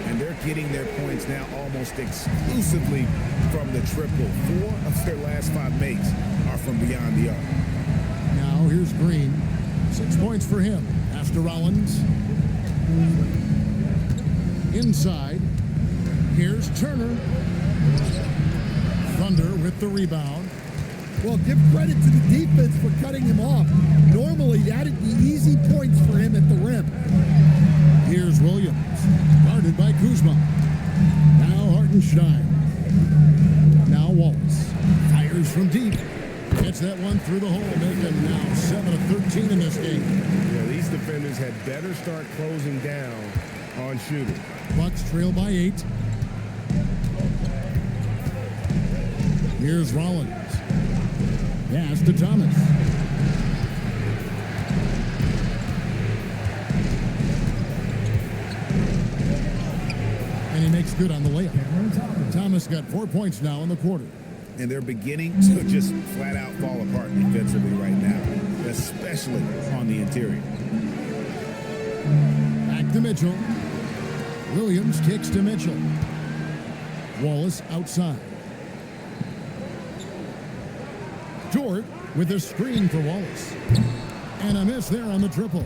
And they're getting their points now almost exclusively from the triple. 4 of their last 5 makes are from beyond the arc. Now here's Green. 6 points for him. After Rollins. Inside. Here's Turner. Thunder with the rebound. Well, give credit to the defense for cutting him off. Normally, that'd be easy points for him at the rim. Here's Williams. Guarded by Kuzma. Now Hartenstein. Now Wallace. Fires from deep. Gets that one through the hole, making now 7 of 13 in this game. Yeah, these defenders had better start closing down on shooting. Bucks trail by 8. Here's Rollins. Pass to Thomas. And he makes good on the layup. Thomas got 4 points now in the quarter. And they're beginning to just flat out fall apart defensively right now, especially on the interior. Back to Mitchell. Williams kicks to Mitchell. Wallace outside. Dort with a screen for Wallace. And a miss there on the triple.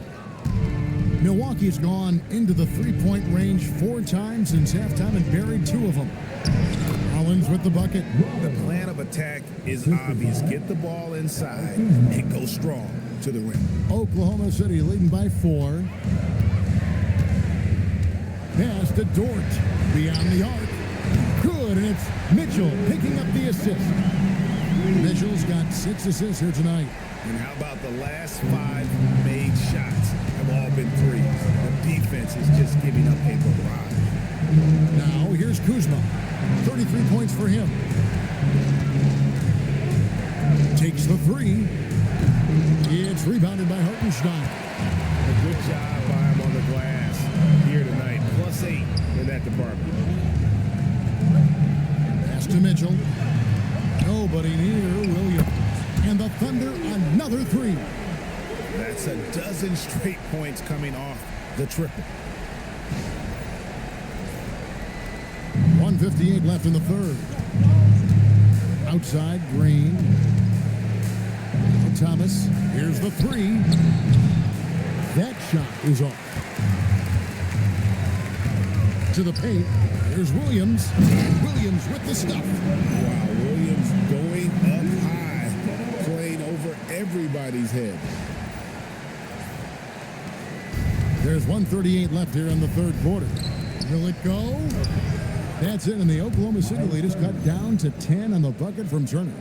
Milwaukee's gone into the three-point range 4 times since halftime and buried 2 of them. Rollins with the bucket. The plan of attack is obvious. Get the ball inside and go strong to the rim. Oklahoma City leading by 4. Pass to Dort. Beyond the arc. Good, and it's Mitchell picking up the assist. Mitchell's got 6 assists here tonight. And how about the last 5 made shots have all been threes? The defense is just giving up a barrage. Now here's Kuzma. 33 points for him. Takes the 3. It's rebounded by Hartenstein. A good job by him on the glass here tonight. +8 in that department. Pass to Mitchell. Nobody near Williams. And the Thunder another 3. That's a dozen straight points coming off the triple. 1:58 left in the third. Outside, Green. Thomas. Here's the 3. That shot is off. To the paint. Here's Williams. Williams with the stuff. Wow, Williams going up high, playing over everybody's head. There's 1:38 left here in the third quarter. Will it go? That's it, and the Oklahoma City lead is cut down to 10 on the bucket from Turner.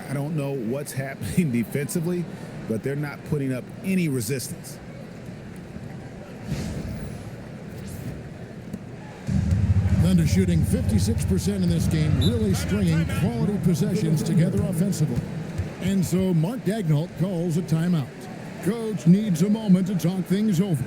I don't know what's happening defensively, but they're not putting up any resistance. Thunder shooting 56% in this game, really stringing quality possessions together offensively. And so Mark Daigneault calls a timeout. Coach needs a moment to talk things over.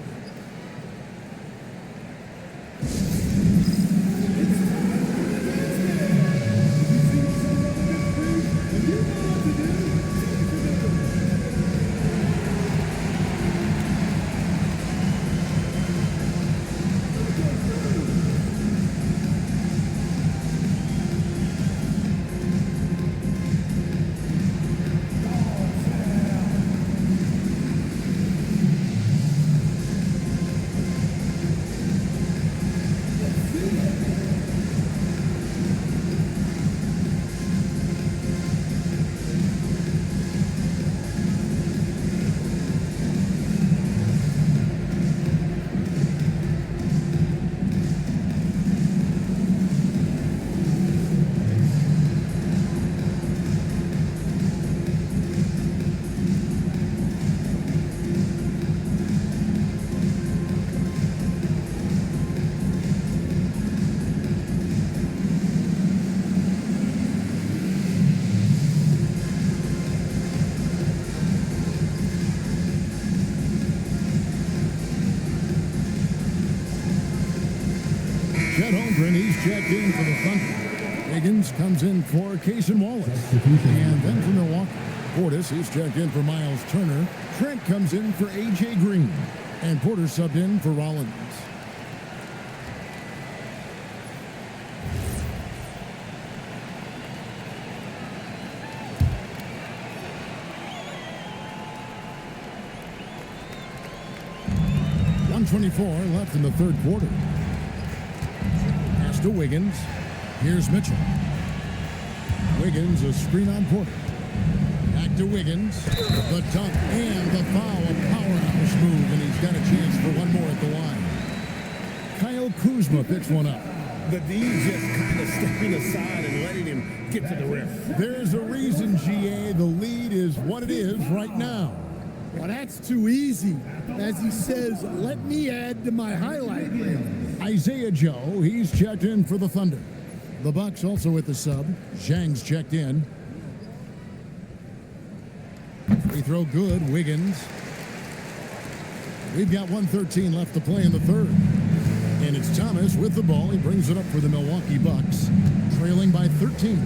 Chet Holmgren, he's checked in for the Thunder. Wiggins comes in for Cason Wallace. And then for Milwaukee, Portis, he's checked in for Miles Turner. Trent comes in for A.J. Green. And Porter subbed in for Rollins. .124 left in the third quarter. Pass to Wiggins. Here's Mitchell. Wiggins, a screen on Porter. Back to Wiggins. The dunk and the foul. A powerhouse move, and he's got a chance for one more at the line. Kyle Kuzma picks one up. The D just kind of stepping aside and letting him get to the rim. There's a reason, GA. The lead is what it is right now. Well, that's too easy. As he says, let me add to my highlight reel. Isaiah Joe, he's checked in for the Thunder. The Bucks also with the sub. Zhang's checked in. Free throw good, Wiggins. We've got 1:13 left to play in the third. And it's Thomas with the ball. He brings it up for the Milwaukee Bucks. Trailing by 13.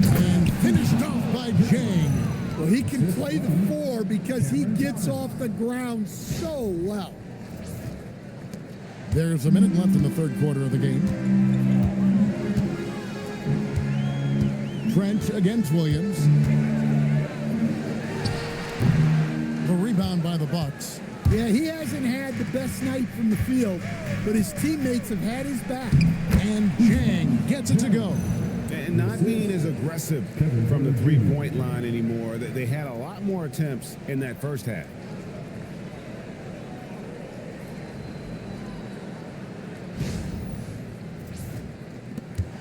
And finished off by Zhang. Well, he can play the four because he gets off the ground so well. There's a minute left in the third quarter of the game. Trent against Williams. The rebound by the Bucks. Yeah, he hasn't had the best night from the field, but his teammates have had his back. And Zhang gets it to go. And not being as aggressive from the three-point line anymore. They had a lot more attempts in that first half.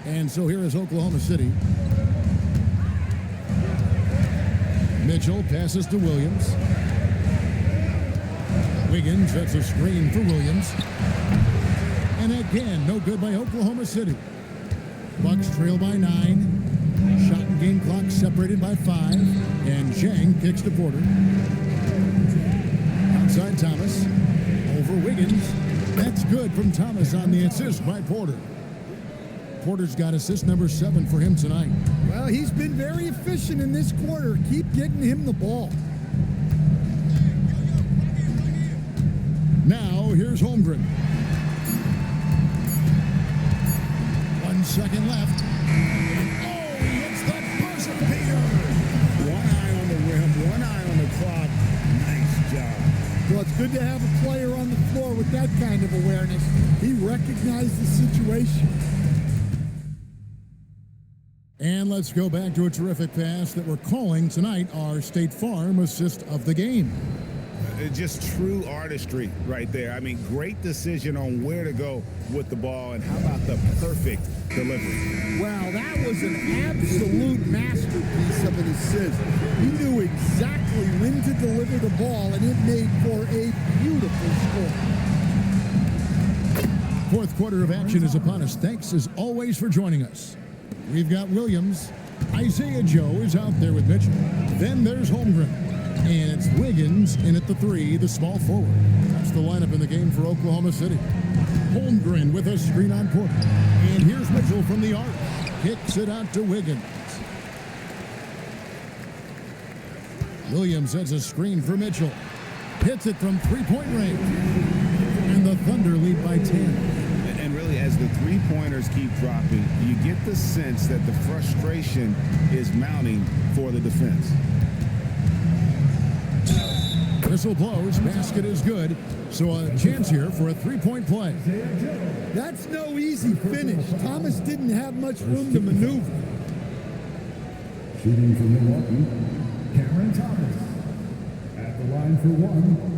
And so here is Oklahoma City. Mitchell passes to Williams. Wiggins, that's a screen for Williams. And again, no good by Oklahoma City. Bucks trail by 9. Shot and game clock separated by 5. And Zhang kicks to Porter. Outside Thomas. Over Wiggins. That's good from Thomas on the assist by Porter. Porter's got assist number 7 for him tonight. Well, he's been very efficient in this quarter. Keep getting him the ball. Now, here's Holmgren. 1 second left. Oh, he hits the buzzer beater. One eye on the rim, one eye on the clock. Nice job. Well, it's good to have a player on the floor with that kind of awareness. He recognized the situation. And let's go back to a terrific pass that we're calling tonight our State Farm assist of the game. Just true artistry right there. I mean, great decision on where to go with the ball, and how about the perfect delivery? Wow, that was an absolute masterpiece of an assist. He knew exactly when to deliver the ball, and it made for a beautiful score. Fourth quarter of action is upon us. Thanks as always for joining us. We've got Williams. Isaiah Joe is out there with Mitchell. Then there's Holmgren. And it's Wiggins in at the 3, the small forward. That's the lineup in the game for Oklahoma City. Holmgren with a screen on Porter. And here's Mitchell from the arc. Kicks it out to Wiggins. Williams has a screen for Mitchell. Hits it from three-point range. And the Thunder lead by 10. And really, as the three-pointers keep dropping, you get the sense that the frustration is mounting for the defense. Whistle blows, basket is good, so a chance here for a three-point play. That's no easy finish. Thomas didn't have much room to maneuver. Shooting for Milwaukee, Cameron Thomas at the line for 1.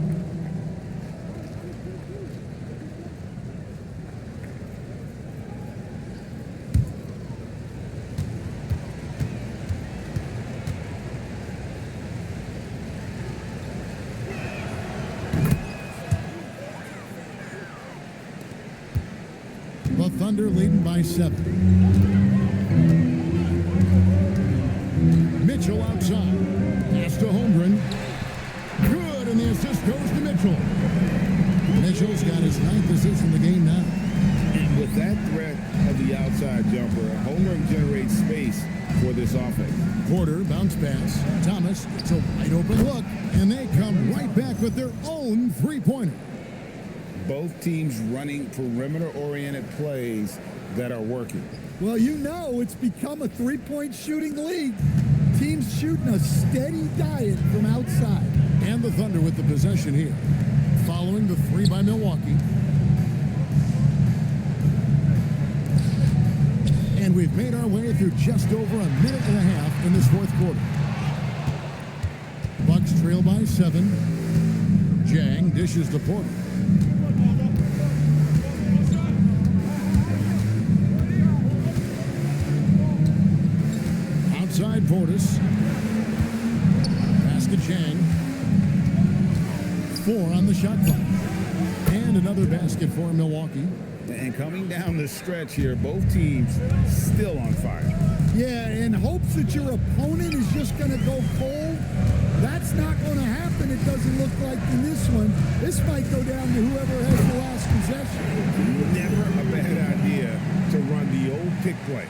The Thunder leading by 7. Mitchell outside. Pass to Holmgren. Good, and the assist goes to Mitchell. Mitchell's got his 9th assist in the game now. And with with that threat of the outside jumper, Holmgren generates space for this offense. Porter, bounce pass. Thomas gets a wide open look, and they come right back with their own three-pointer. Both teams running perimeter-oriented plays that are working. Well, you know it's become a three-point shooting league. Teams shooting a steady diet from outside. And the Thunder with the possession here. Following the three by Milwaukee. And we've made our way through just over a minute and a half in this fourth quarter. Bucks trail by 7. Jang dishes to Porter. Outside Portis. Pass to Jang. 4 on the shot clock. And another basket for Milwaukee. And coming down the stretch here, both teams still on fire. Yeah, in hopes that your opponent is just going to go cold. That's not going to happen, it doesn't look like in this one. This might go down to whoever has the last possession. Never a bad idea to run the old pick play.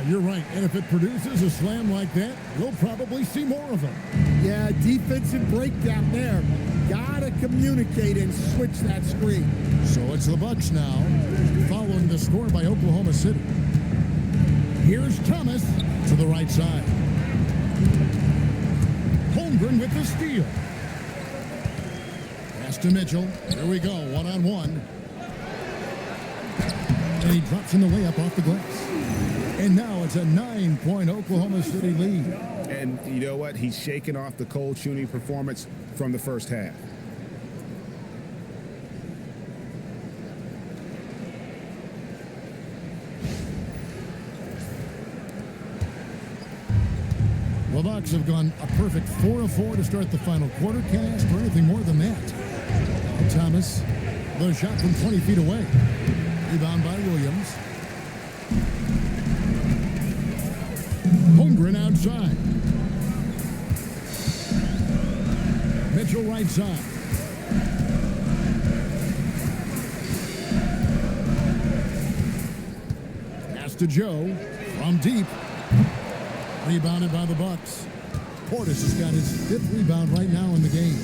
You're right. And if it produces a slam like that, we'll probably see more of them. Yeah, defensive breakdown there. Gotta communicate and switch that screen. So it's the Bucks now, following the score by Oklahoma City. Here's Thomas to the right side. Holmgren with the steal. Pass to Mitchell. Here we go, one-on-one. And he drops in the layup off the glass. And now it's a 9-point Oklahoma City lead. And you know what? He's shaking off the cold shooting performance from the first half. The Bucks have gone a perfect 4 of 4 to start the final quarter. Can't ask for anything more than that. Now Thomas, the shot from 20 feet away. Rebound by Williams. Holmgren outside. Mitchell right side. Pass to Joe from deep. Rebounded by the Bucks. Portis has got his 5th rebound right now in the game.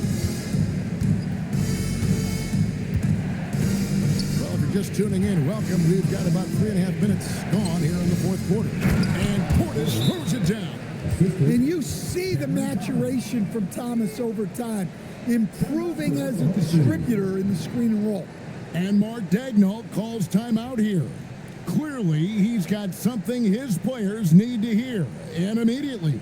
Well, if you're just tuning in, welcome. We've got about 3.5 minutes gone here in the fourth quarter. And Portis throws it down. And you see the maturation from Thomas over time, improving as a distributor in the screen and roll. And Mark Daigneault calls timeout here. Clearly, he's got something his players need to hear, and immediately.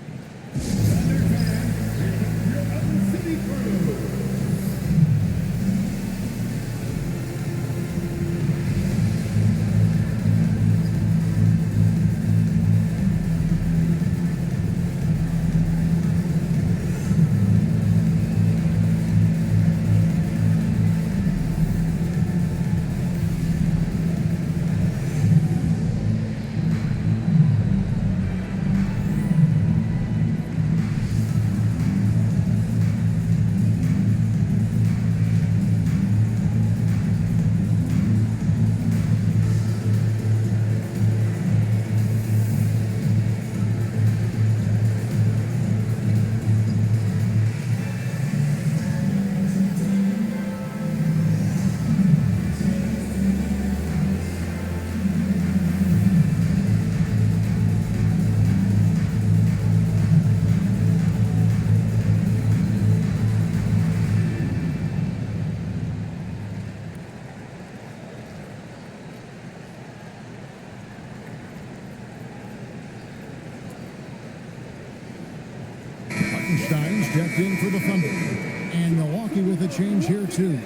Stein's checked in for the Thunder. And Milwaukee with a change here, too.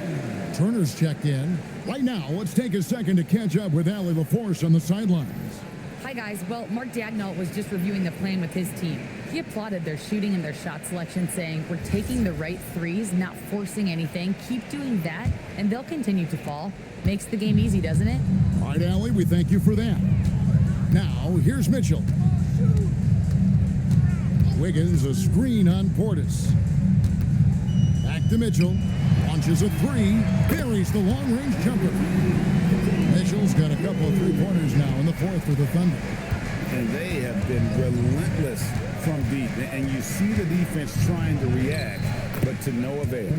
Turner's checked in. Right now, let's take a second to catch up with Allie LaForce on the sidelines. Hi, guys. Well, Mark Daigneault was just reviewing the plan with his team. He applauded their shooting and their shot selection, saying, "We're taking the right threes, not forcing anything. Keep doing that, and they'll continue to fall." Makes the game easy, doesn't it? All right, Allie, we thank you for that. Now, here's Mitchell. Wiggins, a screen on Portis. Back to Mitchell. Launches a three. Buries the long-range jumper. Mitchell Mitchell's got a couple of three-pointers now in the fourth for the Thunder. And they have been relentless from deep. And you see the defense trying to react, but to no avail.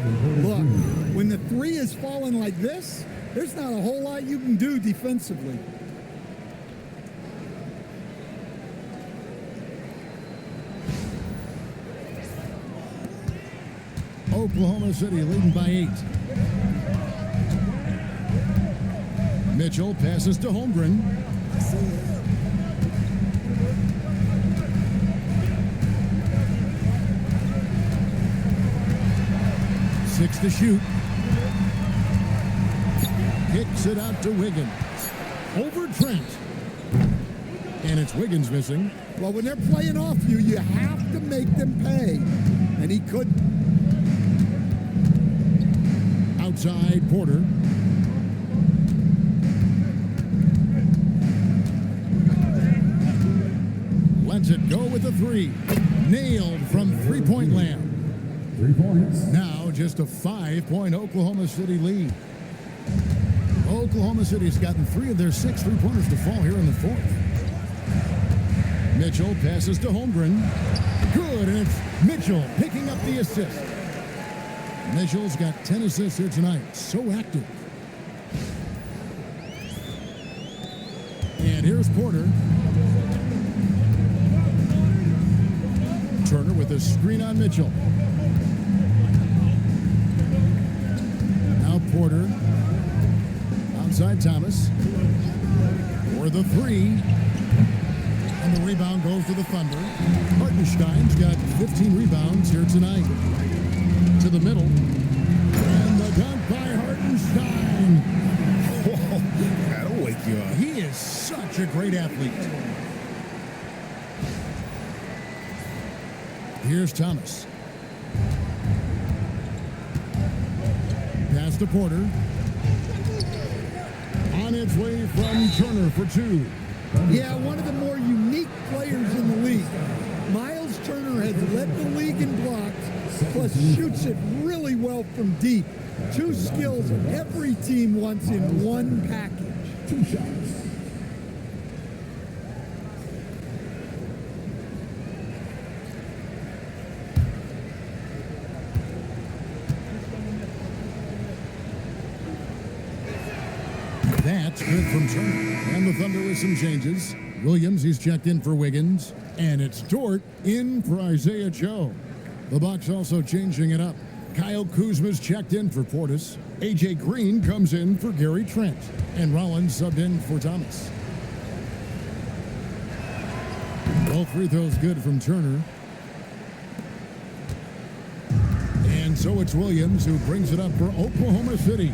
Look, when the three is falling like this, there's not a whole lot you can do defensively. Oklahoma City leading by 8. Mitchell passes to Holmgren. Six to shoot. Kicks it out to Wiggins. Over Trent. And it's Wiggins missing. Well, when they're playing off you, you have to make them pay. And he couldn't. Outside Porter. Lets it go with a three. Nailed from three-point land. 3 points. Now just a 5-point Oklahoma City lead. Oklahoma City's gotten 3 of their 6 three-pointers to fall here in the fourth. Mitchell passes to Holmgren. Good, and it's Mitchell picking up the assist. Mitchell's got 10 assists here tonight. So active. And here's Porter. Turner with a screen on Mitchell. Now Porter. Outside Thomas. For the three. And the rebound goes to the Thunder. Hartenstein's got 15 rebounds here tonight. To the middle. And the dunk by Hartenstein. Whoa, that'll wake you up. He is such a great athlete. Here's Thomas. Pass to Porter. On its way from Turner for 2. Yeah, one of the more unique players in the league. Miles Turner has led the league in blocks, plus shoots it really well from deep. 2 skills every team wants in one package. 2 shots. That's good from Turner. And the Thunder with some changes. Williams, he's checked in for Wiggins. And it's Dort in for Isaiah Joe. The Bucks also changing it up. Kyle Kuzma's checked in for Portis. A.J. Green comes in for Gary Trent. And Rollins subbed in for Thomas. All free throws good from Turner. And so it's Williams who brings it up for Oklahoma City.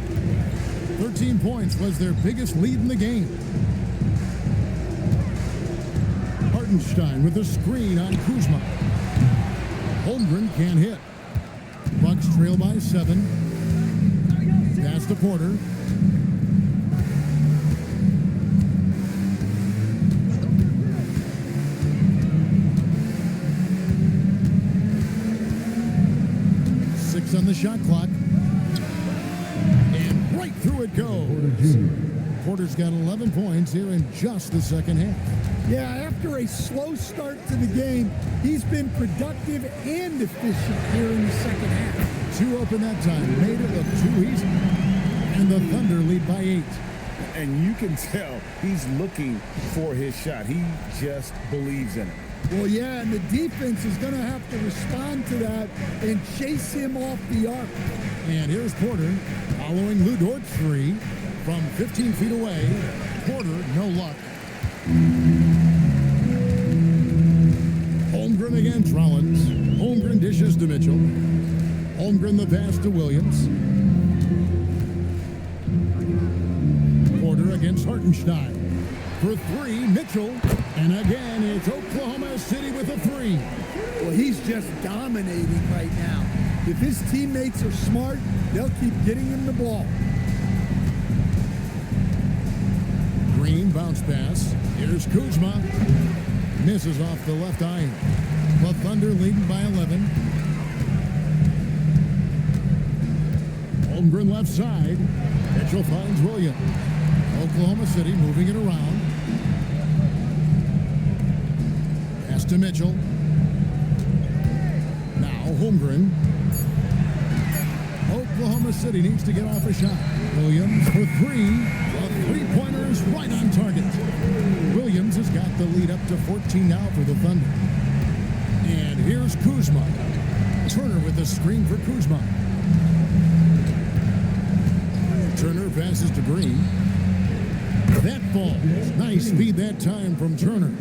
13 points was their biggest lead in the game. Hartenstein with a screen on Kuzma. Holmgren can't hit. Bucks trail by 7. Pass to Porter. Six on the shot clock. And right through it goes. Porter's got 11 points here in just the second half. Yeah, after a slow start to the game, he's been productive and efficient here in the second half. 2 open that time. Made it look too easy. And the Thunder lead by 8. And you can tell he's looking for his shot. He just believes in it. Well, yeah, and the defense is going to have to respond to that and chase him off the arc. And here's Porter following Lou Dort's 3 from 15 feet away. Porter, no luck. Holmgren against Rollins. Holmgren dishes to Mitchell. Holmgren the pass to Williams. Porter against Hartenstein. For 3, Mitchell. And again, it's Oklahoma City with a 3. Well, he's just dominating right now. If his teammates are smart, they'll keep getting him the ball. Green bounce pass. Here's Kuzma. Misses off the left iron. The Thunder leading by 11. Holmgren left side. Mitchell finds Williams. Oklahoma City moving it around. Pass to Mitchell. Now Holmgren. Oklahoma City needs to get off a shot. Williams for three. The three-pointer is right on target. Williams has got the lead up to 14 now for the Thunder. And here's Kuzma. Turner with the screen for Kuzma. Turner passes to Green. That ball. Nice speed that time from Turner.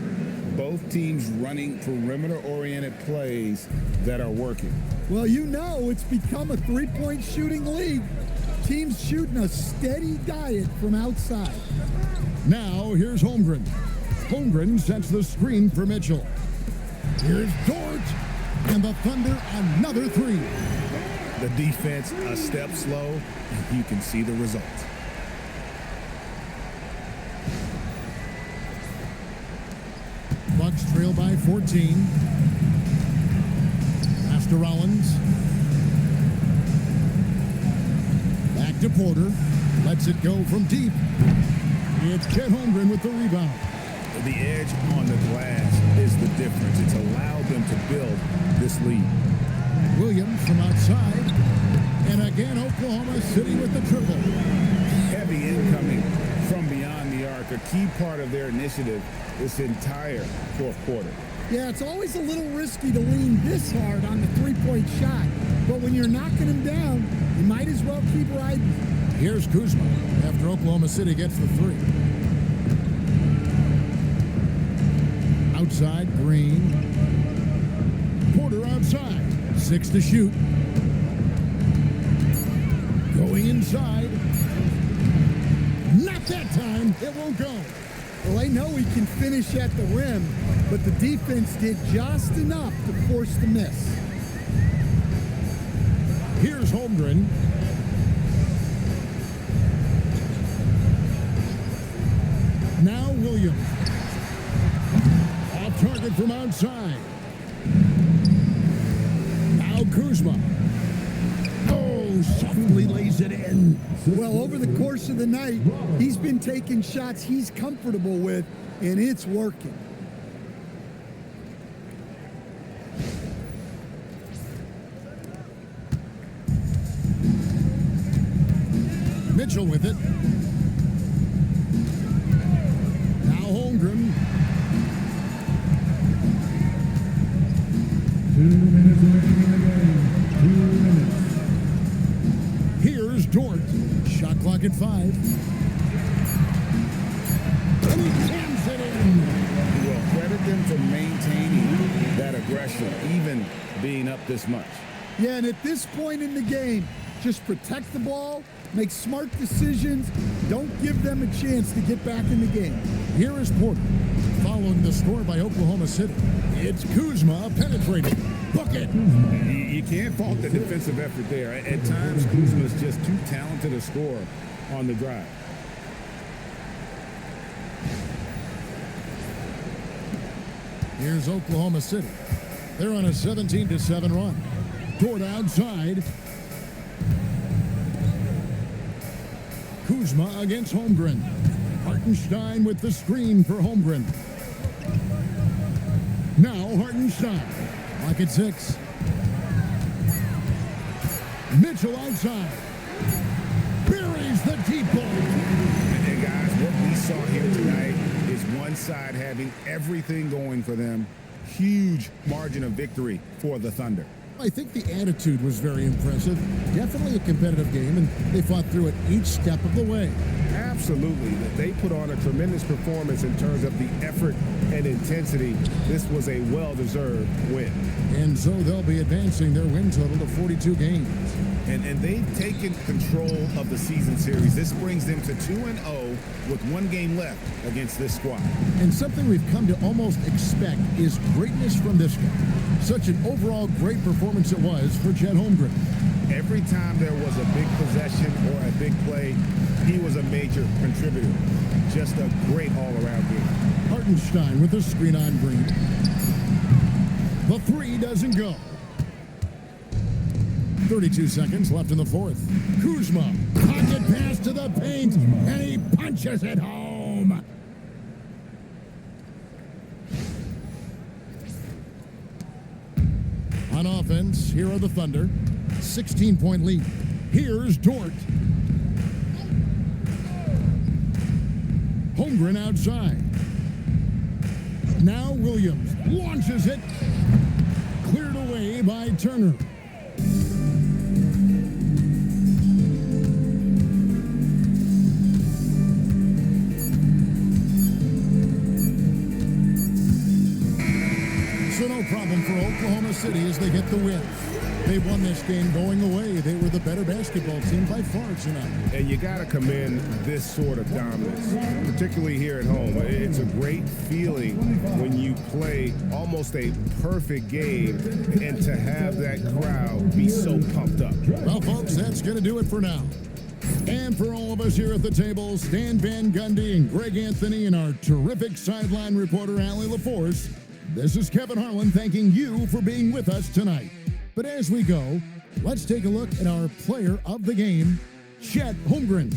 Both teams running perimeter-oriented plays that are working. Well, you know it's become a three-point shooting league. Teams shooting a steady diet from outside. Now, here's Holmgren. Holmgren sets the screen for Mitchell. Here's Dort. And the Thunder, another three. The defense a step slow, and you can see the results. Bucks trail by 14. Pass to Rollins. Back to Porter. Lets it go from deep. It's Chet Holmgren with the rebound. The edge on the glass is the difference. It's allowed them to build this lead. Williams from outside. And again, Oklahoma City with the triple. Heavy incoming from beyond the arc, a key part of their initiative this entire fourth quarter. Yeah, it's always a little risky to lean this hard on the three-point shot. But when you're knocking them down, you might as well keep riding. Here's Kuzma after Oklahoma City gets the three. Outside, Green. Porter outside. 6 to shoot. Going inside. Not that time. It won't go. Well, they know he can finish at the rim, but the defense did just enough to force the miss. Here's Holmgren. Now Williams. Off target from outside. Now Kuzma. Oh, softly lays it in. Well, over the course of the night, he's been taking shots he's comfortable with, and it's working. Mitchell with it. Now Holmgren. 2 minutes remaining in the game. 2 minutes. Here's Dort. Shot clock at 5. And he jams it in. Well, credit them for maintaining that aggression, even being up this much. Yeah, and at this point in the game, just protect the ball, make smart decisions, don't give them a chance to get back in the game. Here is Porter. Following the score by Oklahoma City. It's Kuzma penetrating. Bucket. You can't fault the defensive effort there. At times, Kuzma is just too talented a scorer on the drive. Here's Oklahoma City. They're on a 17-7 run. Dort outside. Kuzma against Holmgren. Hartenstein with the screen for Holmgren. Now Hartenstein. Lock at 6. Mitchell outside. Buries the deep ball. And guys, what we saw here tonight is one side having everything going for them. Huge margin of victory for the Thunder. I think the attitude was very impressive. Definitely a competitive game, and they fought through it each step of the way. Absolutely. They put on a tremendous performance in terms of the effort and intensity. This was a well-deserved win. And so they'll be advancing their win total to 42 games. And they've taken control of the season series. This brings them to 2-0 with 1 game left against this squad. And something we've come to almost expect is greatness from this guy. Such an overall great performance it was for Chet Holmgren. Every time there was a big possession or a big play, he was a major contributor. Just a great all-around game. Hartenstein with a screen on Green. The 3 doesn't go. 32 seconds left in the fourth. Kuzma Pocket pass to the paint, and he punches it home. On offense, here are the Thunder. 16-point lead. Here's Dort. Holmgren outside. Now Williams launches it. Cleared away by Turner. So no problem for Oklahoma City as they get the win. They won this game going away. They were the better basketball team by far tonight. And you got to commend this sort of dominance, particularly here at home. It's a great feeling when you play almost a perfect game and to have that crowd be so pumped up. Well, folks, that's going to do it for now. And for all of us here at the table, Stan Van Gundy and Greg Anthony and our terrific sideline reporter, Allie LaForce, this is Kevin Harlan thanking you for being with us tonight. But as we go, let's take a look at our player of the game, Chet Holmgren.